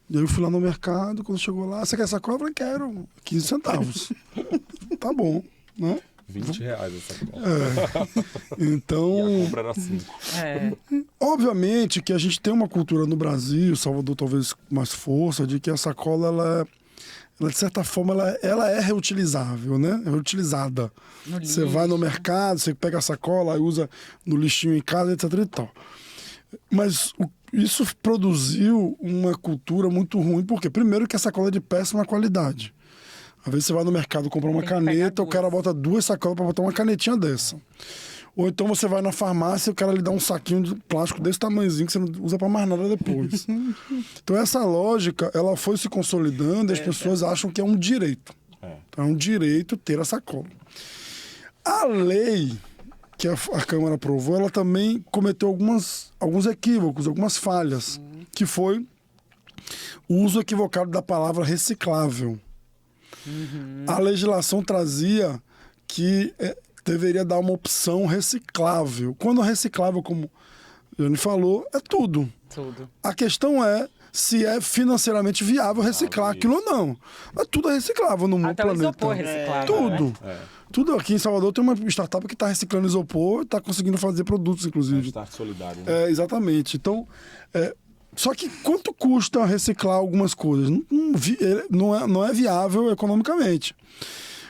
E aí eu fui lá no mercado, quando chegou lá, você quer sacola? Eu falei, quero, 15 centavos. Tá bom, né?
R$20 essa sacola.
Então,
E a compra era 5.
obviamente que a gente tem uma cultura no Brasil, Salvador talvez com mais força, de que a sacola, ela de certa forma, ela é reutilizável, né? É reutilizada. Você vai no mercado, você pega a sacola, usa no lixinho em casa, etc e tal. Mas isso produziu uma cultura muito ruim, porque primeiro que a sacola é de péssima qualidade. Às vezes você vai no mercado comprar uma caneta, o cara bota 2 sacolas para botar uma canetinha dessa. Ou então você vai na farmácia e o cara lhe dá um saquinho de plástico desse tamanhozinho que você não usa para mais nada depois. Então essa lógica, ela foi se consolidando e as pessoas acham que é um direito. Então é um direito ter a sacola. A lei que a Câmara aprovou, ela também cometeu alguns equívocos, algumas falhas, que foi o uso equivocado da palavra reciclável. A legislação trazia que deveria dar uma opção reciclável. Quando reciclável, como a Jane falou, é tudo. A questão é se é financeiramente viável reciclar aquilo ou não. Mas tudo é reciclável no mundo
Até
planeta.
o isopor é reciclável.
Tudo. Tudo aqui em Salvador tem uma startup que está reciclando isopor e está conseguindo fazer produtos, inclusive.
Start solidário, né?
Exatamente. Então, só que quanto custa reciclar algumas coisas? Não é viável economicamente.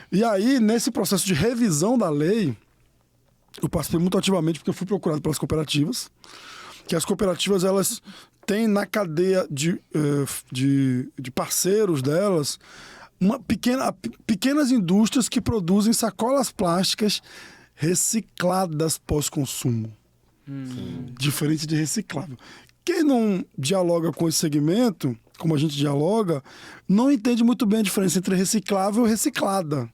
E aí, nesse processo de revisão da lei, eu participei muito ativamente porque eu fui procurado pelas cooperativas, que as cooperativas, elas têm na cadeia de parceiros delas pequenas indústrias que produzem sacolas plásticas recicladas pós-consumo. Diferente de reciclável. Quem não dialoga com esse segmento, como a gente dialoga, não entende muito bem a diferença entre reciclável e reciclada.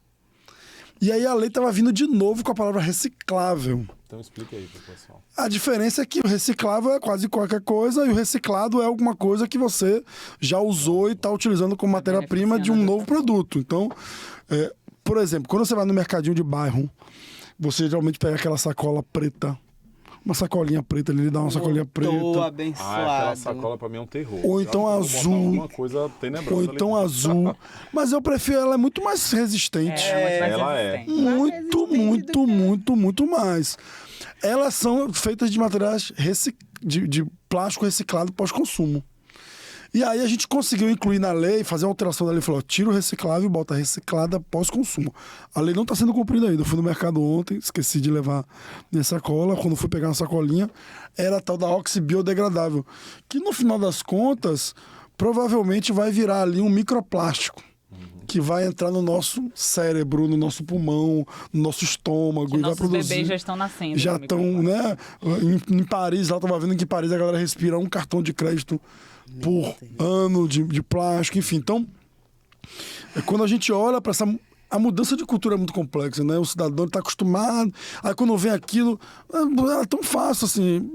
E aí a lei estava vindo de novo com a palavra reciclável.
Então explica aí pro pessoal.
A diferença é que o reciclável é quase qualquer coisa e o reciclado é alguma coisa que você já usou e está utilizando como matéria-prima de um novo produto. Então, por exemplo, quando você vai no mercadinho de bairro, você geralmente pega aquela sacola preta, uma sacolinha preta, ele dá uma sacolinha preta.
Abençoado.
Aquela sacola pra mim é um terror.
Ou então azul.
Uma coisa tenebrosa.
Ou então azul. Mas eu prefiro, ela é muito mais resistente.
Ela é.
Muito mais. Elas são feitas de materiais de plástico reciclado pós-consumo. E aí a gente conseguiu incluir na lei, fazer uma alteração da lei, falou, tira o reciclável e bota reciclada pós-consumo. A lei não está sendo cumprida ainda. Eu fui no mercado ontem, esqueci de levar minha sacola. Quando fui pegar uma sacolinha, era a tal da oxibiodegradável, que no final das contas, provavelmente vai virar ali um microplástico, que vai entrar no nosso cérebro, no nosso pulmão, no nosso estômago.
Que
e vai
nossos
produzir.
bebês já estão nascendo.
Já estão, né? Em Paris, lá eu estava vendo que em Paris a galera respira um cartão de crédito por ano de plástico, enfim. Então, quando a gente olha para essa... A mudança de cultura é muito complexa, né? O cidadão está acostumado, aí quando vem aquilo, é tão fácil, assim,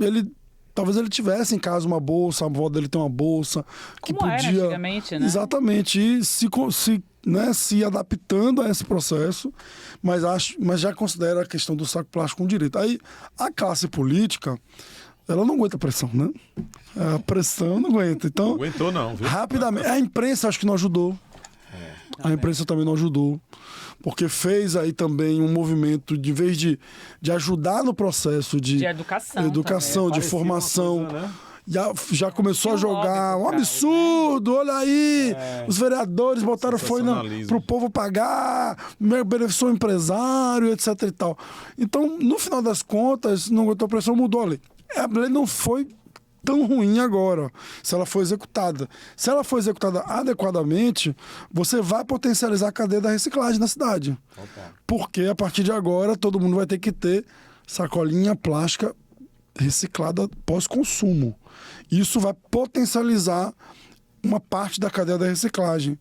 talvez ele tivesse em casa uma bolsa, a avó dele tem uma bolsa, que
Como
podia...
era antigamente, né?
Exatamente, e se né, se adaptando a esse processo, mas já considera a questão do saco plástico um direito. Aí a classe política, ela não aguenta pressão, né? A pressão não aguenta. Então,
Não aguentou não, viu?
rapidamente. A imprensa acho que não ajudou. A imprensa também não ajudou. Porque fez aí também um movimento, de vez de ajudar no processo de
educação.
de
Parecia
formação.
uma coisa, né?
Já começou a
Tem um
jogar
lobby
um
por trás,
absurdo, olha aí, os vereadores botaram foi
Sensacionalismo.
pro povo pagar, beneficiou o empresário, etc e tal. Então, no final das contas, não aguentou a pressão, mudou a lei. A lei não foi tão ruim agora, se ela for executada. Se ela for executada adequadamente, você vai potencializar a cadeia da reciclagem na cidade.
Opa.
Porque a partir de agora, todo mundo vai ter que ter sacolinha plástica reciclada pós-consumo. Isso vai potencializar uma parte da cadeia da reciclagem.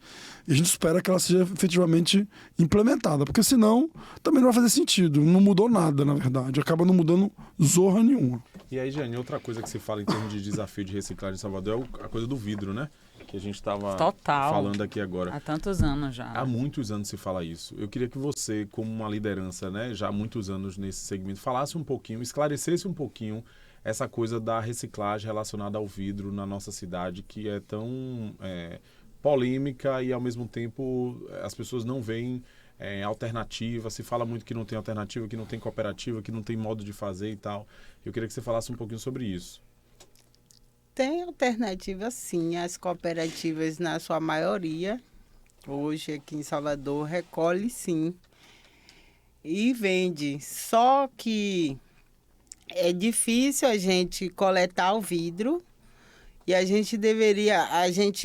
E a gente espera que ela seja efetivamente implementada, porque senão também não vai fazer sentido. Não mudou nada, na verdade. Acaba não mudando zorra nenhuma.
E aí, Jane, outra coisa que se fala em termos de desafio de reciclagem em Salvador é a coisa do vidro, né? Que a gente estava
Total.
falando aqui agora.
Há tantos anos já.
Há muitos anos se fala isso. Eu queria que você, como uma liderança, né, já há muitos anos nesse segmento, falasse um pouquinho, esclarecesse um pouquinho essa coisa da reciclagem relacionada ao vidro na nossa cidade, que é tão polêmica e, ao mesmo tempo, as pessoas não veem alternativa. Se fala muito que não tem alternativa, que não tem cooperativa, que não tem modo de fazer e tal. Eu queria que você falasse um pouquinho sobre isso.
Tem alternativa, sim. As cooperativas, na sua maioria, hoje aqui em Salvador, recolhe, sim. E vende. Só que é difícil a gente coletar o vidro e a gente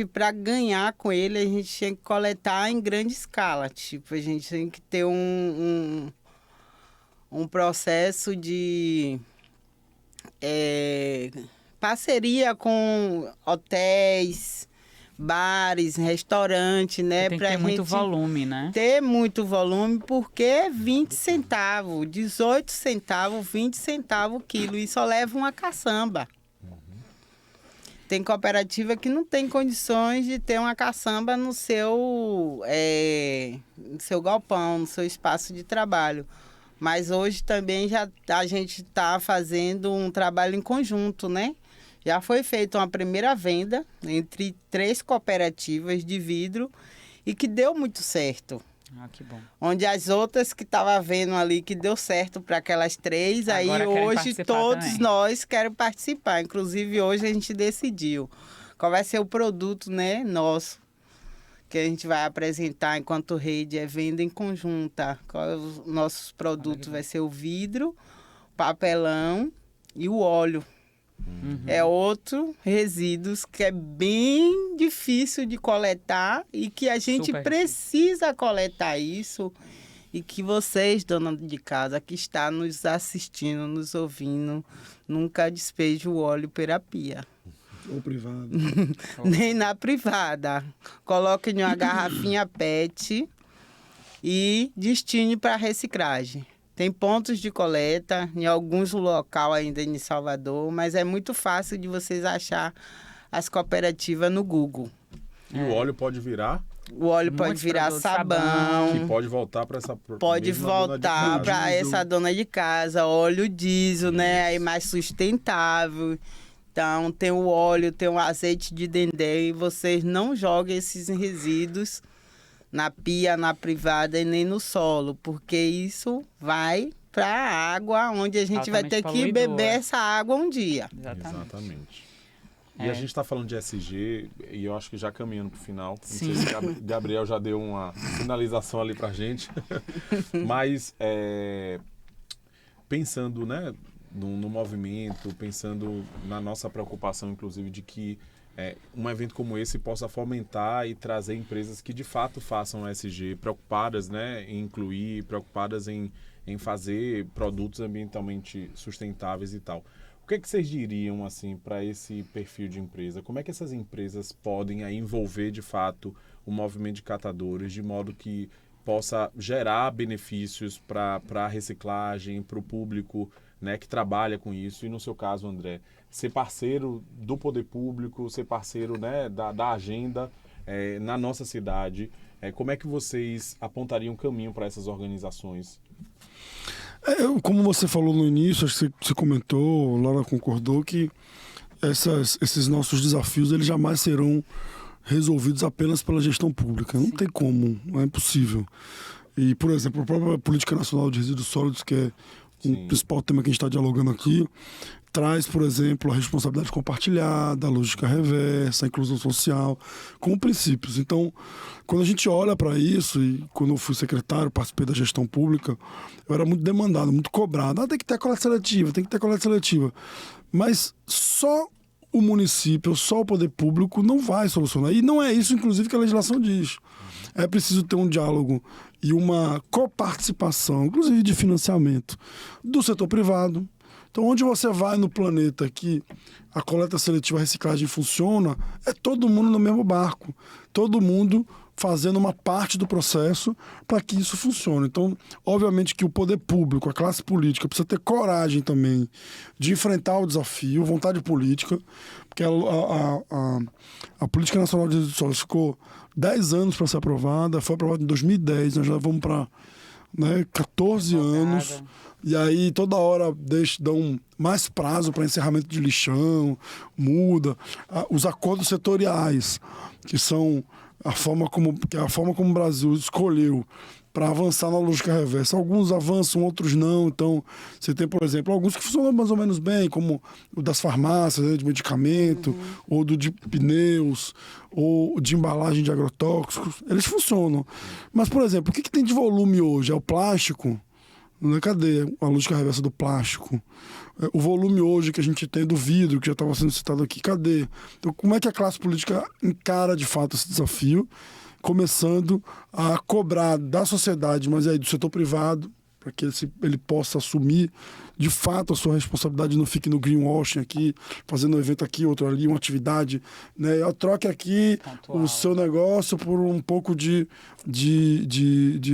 para ganhar com ele, a gente tinha que coletar em grande escala. Tipo, a gente tem que ter um processo de parceria com hotéis, bares, restaurantes, né?
Tem que ter muito volume, né?
Ter muito volume, porque é 20 centavos, 18 centavos, 20 centavos o quilo, e só leva uma caçamba. Tem cooperativa que não tem condições de ter uma caçamba no seu galpão, no seu espaço de trabalho. Mas hoje também a gente está fazendo um trabalho em conjunto, né? Já foi feita uma primeira venda entre 3 cooperativas de vidro e que deu muito certo.
Ah, que bom.
Onde as outras que estavam vendo ali que deu certo para aquelas 3, aí
Agora querem
hoje
participar
todos
também.
nós querem participar. Inclusive hoje a gente decidiu qual vai ser o produto, né, nosso, que a gente vai apresentar enquanto rede, é venda em conjunta. Os nossos produtos vai ser o vidro, papelão e o óleo. É outro resíduos que é bem difícil de coletar e que a gente
Super
precisa coletar isso, e que vocês, dona de casa, que está nos assistindo, nos ouvindo, nunca despeje o óleo pela pia.
Ou privado.
Nem na privada. Coloque em uma garrafinha PET e destine para reciclagem. Tem pontos de coleta em alguns locais ainda em Salvador, mas é muito fácil de vocês achar as cooperativas no Google.
E o óleo pode virar,
O óleo pode
Muitos
virar
produtos,
sabão,
que pode voltar para essa
pode
mesma dona de
voltar
casa.
para essa dona de casa, óleo diesel, né? Aí mais sustentável. Então, tem o óleo, tem o azeite de dendê, e vocês não joguem esses resíduos na pia, na privada e nem no solo, porque isso vai para a água, onde a gente vai
Altamente
ter que
poluidor.
beber essa água um dia.
Exatamente.
Exatamente. E a gente está falando de SG, e eu acho que já caminhando para o final. Não sei
Sim.
se Gabriel já deu uma finalização ali para a gente. Mas pensando, né, no movimento, pensando na nossa preocupação, inclusive, de que um evento como esse possa fomentar e trazer empresas que de fato façam SG, preocupadas, né, em incluir, preocupadas em fazer produtos ambientalmente sustentáveis e tal. O que é que vocês diriam assim para esse perfil de empresa? Como é que essas empresas podem aí envolver de fato o movimento de catadores de modo que possa gerar benefícios para a reciclagem, para o público, né, que trabalha com isso? E no seu caso, André, ser parceiro do poder público, ser parceiro, né, da agenda na nossa cidade, Como é que vocês apontariam um caminho para essas organizações?
Como você falou no início, acho que você comentou, Laura concordou, que esses nossos desafios eles jamais serão resolvidos apenas pela gestão pública. Não tem como, é impossível. E, por exemplo, a própria Política Nacional de Resíduos Sólidos, que é o principal tema que a gente está dialogando aqui, traz, por exemplo, a responsabilidade compartilhada, a lógica reversa, a inclusão social, como princípios. Então, quando a gente olha para isso, e quando eu fui secretário, participei da gestão pública, eu era muito demandado, muito cobrado. Tem que ter coleta seletiva, tem que ter coleta seletiva. Mas só o município, só o poder público não vai solucionar. E não é isso, inclusive, que a legislação diz. É preciso ter um diálogo e uma coparticipação, inclusive de financiamento, do setor privado. Então, onde você vai no planeta que a coleta seletiva, a reciclagem funciona, é todo mundo no mesmo barco. Todo mundo fazendo uma parte do processo para que isso funcione. Então, obviamente que o poder público, a classe política, precisa ter coragem também de enfrentar o desafio, vontade política, porque a Política Nacional de Resíduos Sólidos ficou 10 anos para ser aprovada, foi aprovada em 2010, nós já vamos para 14 anos. E aí toda hora dão mais prazo para encerramento de lixão, muda. Os acordos setoriais, que são a forma como o Brasil escolheu para avançar na lógica reversa. Alguns avançam, outros não. Então, você tem, por exemplo, alguns que funcionam mais ou menos bem, como o das farmácias, de medicamento, ou do de pneus, ou de embalagem de agrotóxicos. Eles funcionam. Mas, por exemplo, o que tem de volume hoje? É o plástico? Cadê a lógica reversa do plástico? O volume hoje que a gente tem do vidro, que já estava sendo citado aqui, cadê? Então, como é que a classe política encara de fato esse desafio? Começando a cobrar da sociedade, mas aí do setor privado, para que ele possa assumir de fato a sua responsabilidade, não fique no greenwashing aqui, fazendo um evento aqui, outro ali, uma atividade, troque aqui o seu negócio por um pouco de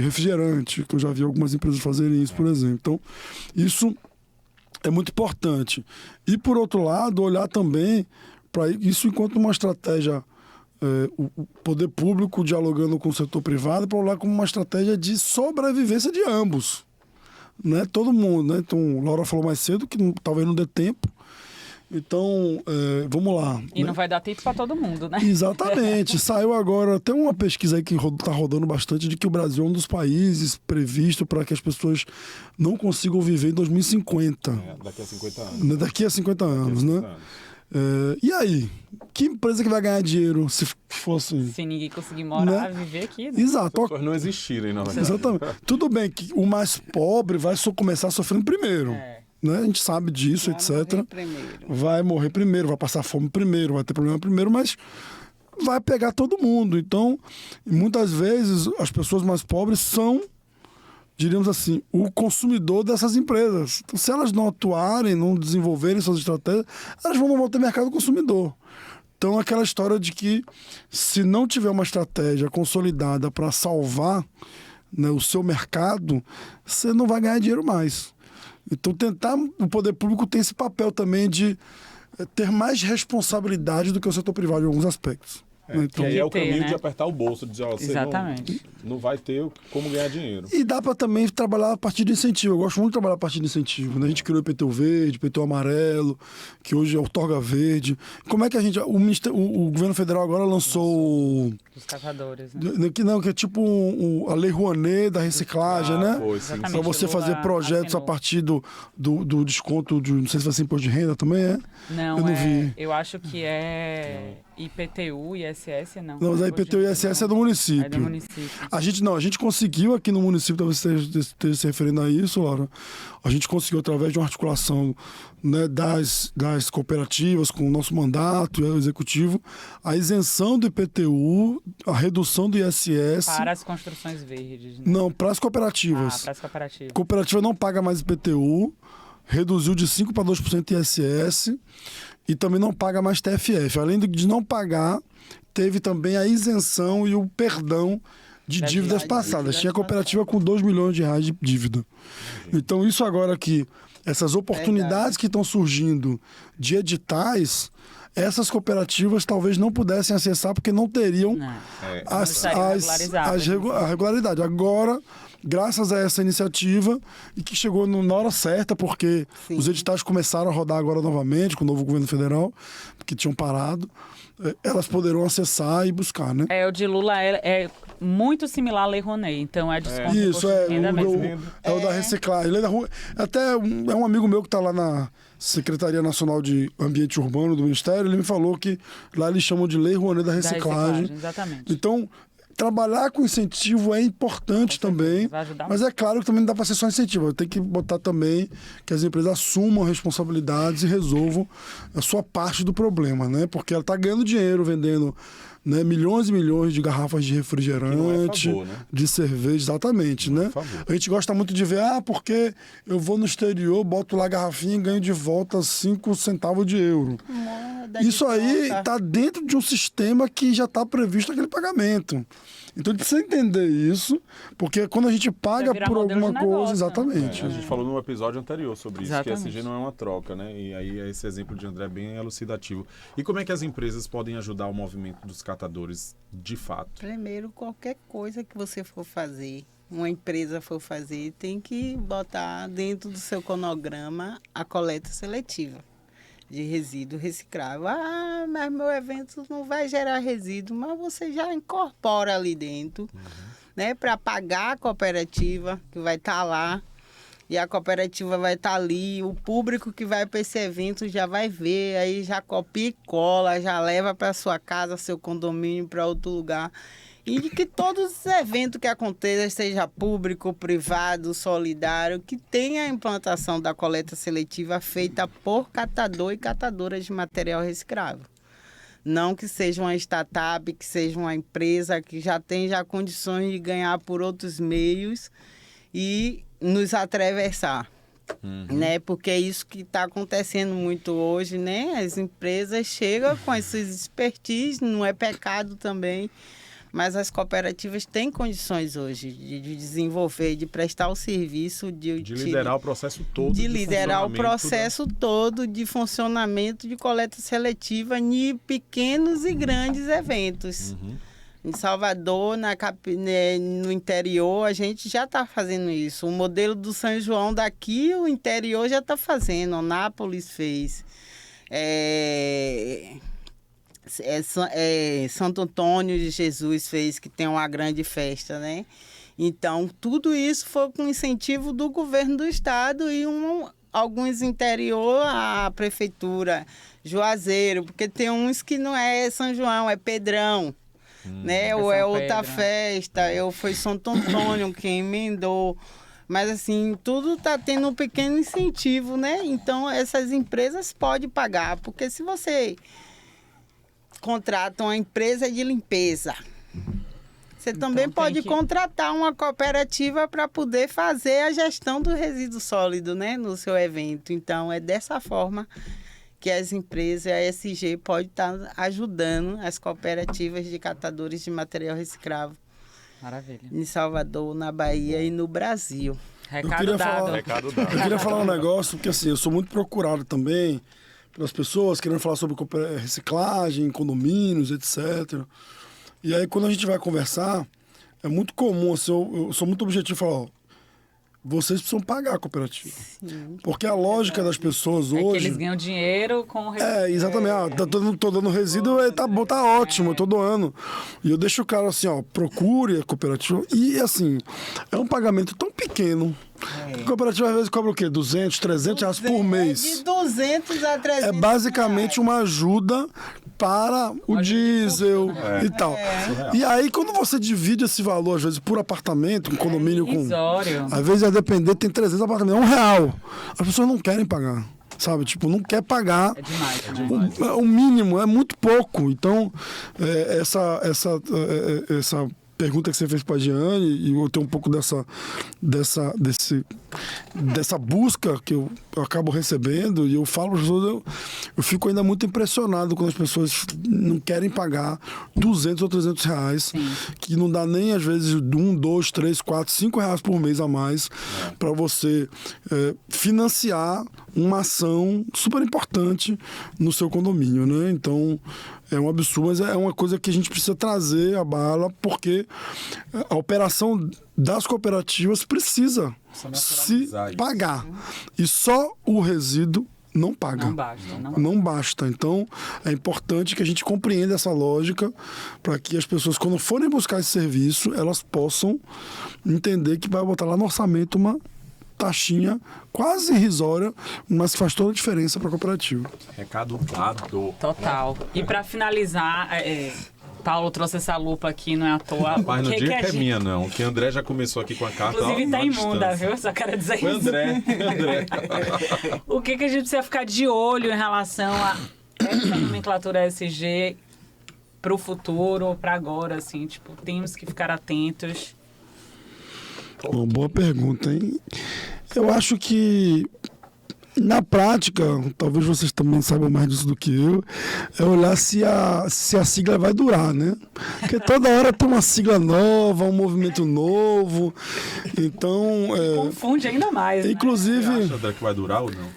refrigerante, que eu já vi algumas empresas fazerem isso, por exemplo. Então, isso é muito importante. E, por outro lado, olhar também para isso enquanto uma estratégia, o poder público dialogando com o setor privado, para olhar como uma estratégia de sobrevivência de ambos. Todo mundo, né? Então, Laura falou mais cedo que talvez não dê tempo. Então, vamos lá.
E não vai dar tempo para todo mundo, né?
Exatamente. Saiu agora, tem uma pesquisa aí que está rodando bastante, de que o Brasil é um dos países previsto para que as pessoas não consigam viver em 2050.
Daqui a 50 anos.
Daqui a 50 anos, né? E aí? Que empresa que vai ganhar dinheiro se fosse...
Se ninguém conseguir morar, viver aqui, né?
Exato.
As pessoas não existirem, não.
Exatamente. Tudo bem que o mais pobre vai começar sofrendo primeiro. A gente sabe disso, etc. Vai morrer primeiro, vai passar fome primeiro, vai ter problema primeiro, mas vai pegar todo mundo. Então, muitas vezes, as pessoas mais pobres são, diríamos assim, o consumidor dessas empresas. Então, se elas não atuarem, não desenvolverem suas estratégias, elas vão ter mercado consumidor. Então, aquela história de que se não tiver uma estratégia consolidada para salvar, o seu mercado, você não vai ganhar dinheiro mais. Então, o poder público tem esse papel também de ter mais responsabilidade do que o setor privado em alguns aspectos.
Então, aí é o caminho de apertar o bolso, de dizer, você
exatamente.
Não vai ter como ganhar dinheiro.
E dá para também trabalhar a partir de incentivo. Eu gosto muito de trabalhar a partir de incentivo. A gente criou o IPTU verde, IPTU amarelo, que hoje é o Torga Verde. Como é que a gente... O governo federal agora lançou...
Os catadores, né?
Que é tipo a Lei Rouanet da reciclagem, né?
Para
você fazer projetos a partir do desconto de... Não sei se vai ser imposto de renda também, é?
Não,
eu não vi.
Eu acho que é IPTU e ISS, não.
Não, mas a IPTU e ISS é do município.
É do município.
A gente conseguiu aqui no município, talvez você esteja se referindo a isso, Laura, a gente conseguiu, através de uma articulação, das cooperativas com o nosso mandato o executivo, a isenção do IPTU, a redução do ISS...
Para as construções verdes, né?
Não, para as cooperativas.
Para as cooperativas.
Cooperativa não paga mais IPTU, reduziu de 5% para 2% ISS e também não paga mais TFF. Além de não pagar, teve também a isenção e o perdão de
Da
dívidas
dívida.
passadas. Tinha cooperativa com 2 milhões de reais de dívida. Então, isso agora aqui, essas oportunidades que estão surgindo de editais, essas cooperativas talvez não pudessem acessar porque não teriam
Não.
a regularidade. Agora, graças a essa iniciativa, e que chegou na hora certa, porque
Sim.
os editais começaram a rodar agora novamente com o novo governo federal, que tinham parado, elas poderão acessar e buscar, né?
O de Lula é muito similar à Lei Rouanet, então é desconto de
Isso,
imposto de renda mesmo.
é o da reciclagem. Até é um amigo meu que está lá na Secretaria Nacional de Ambiente Urbano do Ministério, ele me falou que lá eles chamam de Lei Rouanet da
Da
reciclagem.
exatamente.
Então, trabalhar com incentivo é importante também,
vai ajudar
mas é claro que também não dá para ser só incentivo. Tem que botar também que as empresas assumam responsabilidades e resolvam a sua parte do problema, né? Porque ela está ganhando dinheiro vendendo, né, milhões e milhões de garrafas de refrigerante,
favor, né?
de cerveja, exatamente, né?
favor.
A gente gosta muito de ver, porque eu vou no exterior, boto lá a garrafinha e ganho de volta 5 centavos de euro.
Moda de
Isso aí
volta.
está dentro de um sistema que já está previsto aquele pagamento. Então a gente precisa entender isso, porque quando a gente paga
vira
por
modelo de
alguma
negócio,
coisa,
né?
exatamente.
A gente falou num episódio anterior sobre isso, que
Exatamente.
ESG não é uma troca, né? E aí esse exemplo de André é bem elucidativo. E como é que as empresas podem ajudar o movimento dos catadores de fato?
Primeiro, qualquer coisa que você for fazer, uma empresa for fazer, tem que botar dentro do seu cronograma a coleta seletiva de resíduo reciclável. Ah, mas meu evento não vai gerar resíduo, mas você já incorpora ali dentro, né, para pagar a cooperativa que vai estar lá. E a cooperativa vai estar ali, o público que vai para esse evento já vai ver, aí já copia e cola, já leva para sua casa, seu condomínio, para outro lugar. E de que todos os eventos que aconteçam, seja público, privado, solidário, que tenha a implantação da coleta seletiva feita por catador e catadora de material reciclável. Não que seja uma startup, que seja uma empresa que já tem condições de ganhar por outros meios e nos atravessar. Né? Porque é isso que está acontecendo muito hoje, né? As empresas chegam com esses expertise, não é pecado também, mas as cooperativas têm condições hoje de desenvolver, de prestar o serviço, de
liderar o processo todo.
de liderar o
funcionamento
processo todo de funcionamento de coleta seletiva em pequenos e grandes eventos. Em Salvador, no interior, a gente já está fazendo isso. O modelo do São João daqui, o interior já está fazendo. O Nápoles fez. Santo Antônio de Jesus fez, que tem uma grande festa, né? Então, tudo isso foi com incentivo do governo do estado e alguns interior, a prefeitura, Juazeiro, porque tem uns que não é São João, é Pedrão. Né? Ou é
São
outra
Pedro,
festa, foi Santo Antônio quem emendou. Mas, assim, tudo está tendo um pequeno incentivo, né? Então, essas empresas podem pagar, porque se você contrata uma empresa de limpeza, você também
tem
pode
que-
contratar uma cooperativa para poder fazer a gestão do resíduo sólido, né? No seu evento. Então, é dessa forma que as empresas, a ESG, pode estar ajudando as cooperativas de catadores de material reciclável
Maravilha.
em Salvador, na Bahia e no Brasil.
Recado
queria
dado.
falar-
Recado dado.
Eu queria falar um negócio, porque assim, eu sou muito procurado também pelas pessoas querendo falar sobre reciclagem, condomínios, etc. E aí, quando a gente vai conversar, é muito comum, assim, eu sou muito objetivo e falar, ó, vocês precisam pagar a cooperativa. Porque a lógica das pessoas
É que
hoje...
eles ganham dinheiro com o
Exatamente. Tô dando resíduo, tá bom, tá ótimo, eu tô doando. E eu deixo o cara assim, ó, procure a cooperativa. E assim, é um pagamento tão pequeno. A cooperativa às vezes cobra o quê? 200, 300 reais por mês.
De 200 a 300
É basicamente uma ajuda para o diesel e tal. E aí, quando você divide esse valor, às vezes, por apartamento, um condomínio com...
irrisório.
Às vezes, a depender, tem 300 apartamentos, é R$1. As pessoas não querem pagar, sabe? Tipo, não quer pagar.
É demais.
O mínimo, é muito pouco. Então, essa pergunta que você fez para a Giane, e eu tenho um pouco dessa busca que eu acabo recebendo, e eu falo para as pessoas, eu fico ainda muito impressionado quando as pessoas não querem pagar 200 ou 300 reais,
Sim.
que não dá nem às vezes 1, 2, 3, 4, 5 reais por mês a mais para você financiar uma ação super importante no seu condomínio, né? Então, é um absurdo, mas é uma coisa que a gente precisa trazer à bala, porque a operação das cooperativas precisa se pagar. E só o resíduo não paga.
Não basta,
Não basta. Então, é importante que a gente compreenda essa lógica para que as pessoas, quando forem buscar esse serviço, elas possam entender que vai botar lá no orçamento uma taxinha quase irrisória, mas que faz toda a diferença para a cooperativa.
Recado dado.
Total. E para finalizar, Paulo trouxe essa lupa aqui, não é à toa.
Rapaz, não diga que é
gente...
minha, não. Que André já começou aqui com a carta.
Inclusive tá
à
imunda,
distância.
viu? Só quero dizer
Foi
isso.
André.
O que a gente precisa ficar de olho em relação a essa nomenclatura ESG para o futuro, para agora, assim, tipo, temos que ficar atentos.
Uma boa pergunta, hein? Eu acho que, na prática, talvez vocês também saibam mais disso do que eu, é olhar se a sigla vai durar, né? Porque toda hora tem uma sigla nova, um movimento novo. Então,
Confunde ainda mais, né?
inclusive...
Você acha, André, que vai durar ou não?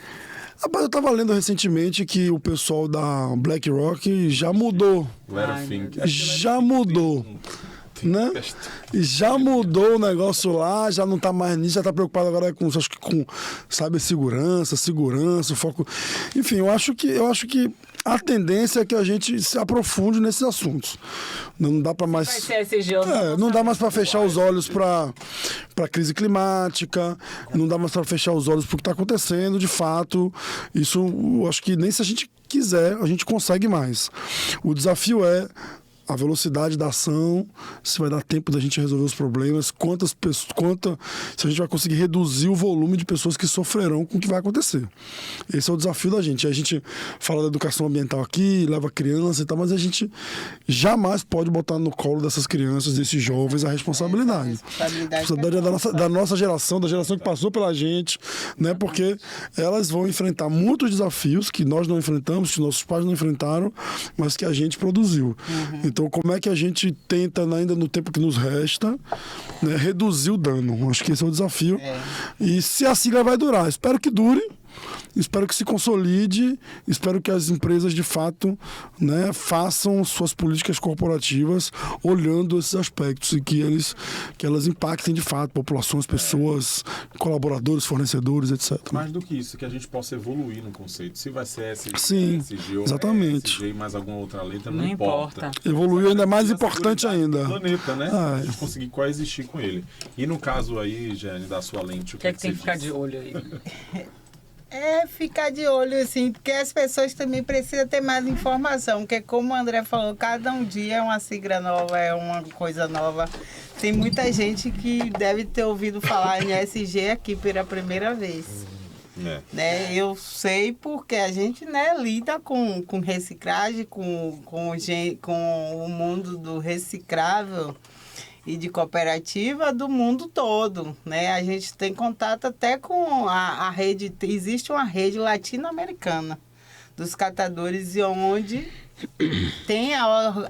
Rapaz, eu estava lendo recentemente que o pessoal da BlackRock já mudou.
Galera Fink.
Já mudou. Né? E já mudou o negócio lá, já não tá mais nisso, já tá preocupado agora com, acho que com, sabe, segurança, foco. Enfim, eu acho que a tendência é que a gente se aprofunde nesses assuntos. Não dá para mais.
Vai ser ESG ou
Não dá mais para fechar os olhos para a crise climática, não dá mais para fechar os olhos para o que está acontecendo, de fato. Isso, eu acho que nem se a gente quiser, a gente consegue mais. O desafio é a velocidade da ação, se vai dar tempo da gente resolver os problemas, se a gente vai conseguir reduzir o volume de pessoas que sofrerão com o que vai acontecer. Esse é o desafio da gente. A gente fala da educação ambiental aqui, leva criança e tal, mas a gente jamais pode botar no colo dessas crianças, desses jovens, a responsabilidade. A responsabilidade é da nossa geração, da geração que passou pela gente, né? Porque elas vão enfrentar muitos desafios que nós não enfrentamos, que nossos pais não enfrentaram, mas que a gente produziu. Então, como é que a gente tenta, ainda no tempo que nos resta, né, reduzir o dano? Acho que esse é o desafio. E se a sigla vai durar, espero que dure, espero que se consolide, espero que as empresas, de fato, né, façam suas políticas corporativas olhando esses aspectos e que elas impactem, de fato, populações, pessoas, colaboradores, fornecedores, etc.
Mais do que isso, que a gente possa evoluir no conceito. Se vai ser ESG,
Sim,
ESG ou
exatamente.
ESG e mais alguma outra letra, não
Não
importa.
importa.
Evoluiu ainda mais
A
importante
seguridade
ainda.
do planeta, né?
Ah,
A gente conseguir coexistir com ele. E no caso aí, Jane, da sua lente, o
O que é que tem
você
que ficar
diz?
de olho aí?
Ficar de olho, assim, porque as pessoas também precisam ter mais informação, porque como o André falou, cada um dia é uma sigla nova, é uma coisa nova. Tem muita gente que deve ter ouvido falar em ESG aqui pela primeira vez. Né? Eu sei porque a gente, né, lida com reciclagem, com o mundo do reciclável e de cooperativa do mundo todo, né? A gente tem contato até com a rede, existe uma rede latino-americana dos catadores, e onde tem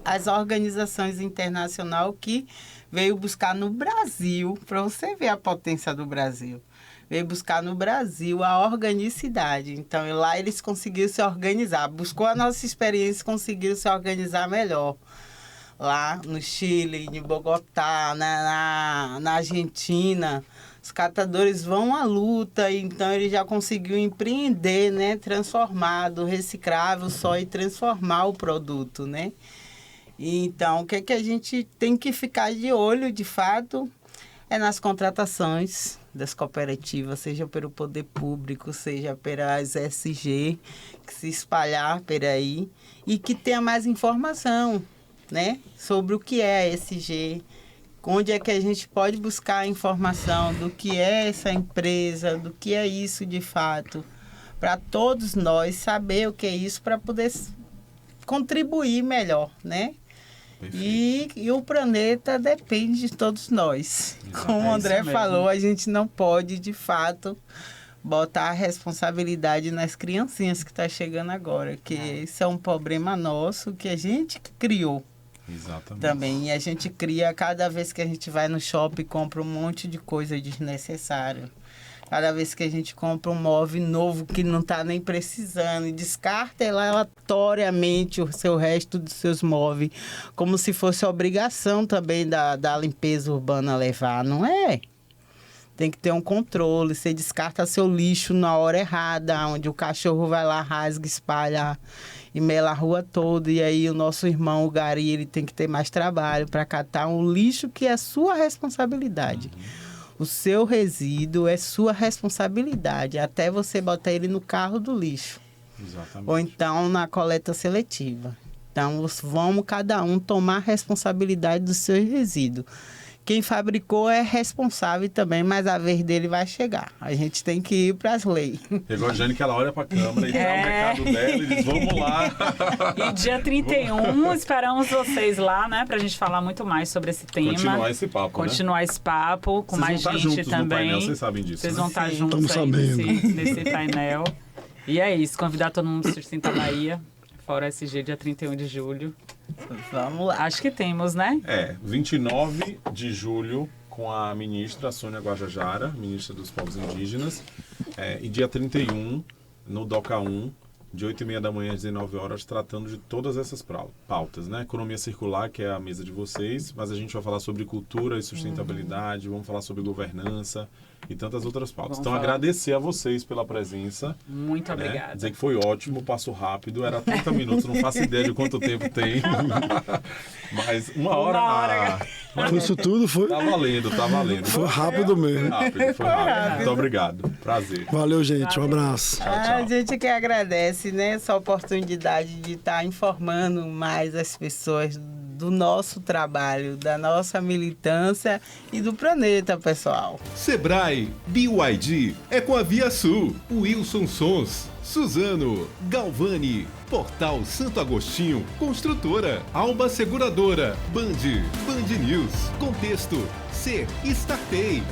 as organizações internacionais que veio buscar no Brasil, para você ver a potência do Brasil, veio buscar no Brasil a organicidade. Então, lá eles conseguiram se organizar, buscou a nossa experiência, conseguiram se organizar melhor. Lá no Chile, em Bogotá, na Argentina, os catadores vão à luta, então ele já conseguiu empreender, né? Transformar do reciclável só e transformar o produto, né? Então, o que é que a gente tem que ficar de olho, de fato, é nas contratações das cooperativas, seja pelo poder público, seja pelas SG, que se espalhar por aí e que tenha mais informação, né, sobre o que é a ESG, onde é que a gente pode buscar informação do que é essa empresa, do que é isso de fato, para todos nós saber o que é isso, para poder contribuir melhor, né? E o planeta depende de todos nós. Como o André falou, a gente não pode, de fato, botar a responsabilidade nas criancinhas que estão chegando agora, que isso é um problema nosso que a gente criou.
Exatamente.
Também. E a gente cria, cada vez que a gente vai no shopping, compra um monte de coisa desnecessária. Cada vez que a gente compra um móvel novo que não está nem precisando e descarta aleatoriamente o seu resto dos seus móveis, como se fosse obrigação também da limpeza urbana levar, não é? Tem que ter um controle, você descarta seu lixo na hora errada, onde o cachorro vai lá, rasga, espalha e mela a rua toda. E aí o nosso irmão, o Gari, ele tem que ter mais trabalho para catar um lixo que é sua responsabilidade. O seu resíduo é sua responsabilidade, até você botar ele no carro do lixo.
Exatamente.
Ou então na coleta seletiva. Então, vamos cada um tomar responsabilidade do seu resíduo. Quem fabricou é responsável também, mas a vez dele vai chegar. A gente tem que ir para as leis.
Pegou a Jane que ela olha para a câmera e dá o recado dela e diz, vamos lá.
E dia 31, esperamos vocês lá, né? Pra gente falar muito mais sobre esse tema.
Continuar esse papo,
Continuar esse papo com
Vocês
mais
vão estar
gente
juntos
também.
no painel, vocês sabem disso,
Vocês
né?
vão estar
Sim.
juntos
Estamos
aí
sabendo.
nesse painel. E é isso, convidar todo mundo do Sustenta Bahia, Fórum SG, dia 31 de julho.
Vamos lá.
Acho que temos, né?
29 de julho, com a ministra Sônia Guajajara, ministra dos Povos Indígenas, e dia 31, no DOCA 1, de 8h30 da manhã às 19 horas, tratando de todas essas pautas, né? Economia circular, que é a mesa de vocês, mas a gente vai falar sobre cultura e sustentabilidade, vamos falar sobre governança e tantas outras pautas. Então, agradecer a vocês pela presença.
Muito
né?
obrigada.
Dizer que foi ótimo, passou rápido, era 30 minutos, não faço ideia de quanto tempo tem. Mas uma hora.
Isso tudo foi,
Tá valendo, tá valendo.
foi rápido mesmo.
Foi rápido. Muito obrigado. Prazer.
Valeu, gente. Um abraço.
Tchau,
A
tchau.
gente que agradece, né, essa oportunidade de estar informando mais as pessoas do nosso trabalho, da nossa militância e do planeta, pessoal.
Sebrae, BYD, é com a Via Sul, Wilson Sons, Suzano, Galvani, Portal Santo Agostinho, Construtora, Alba Seguradora, Band News, Contexto, C, Startei.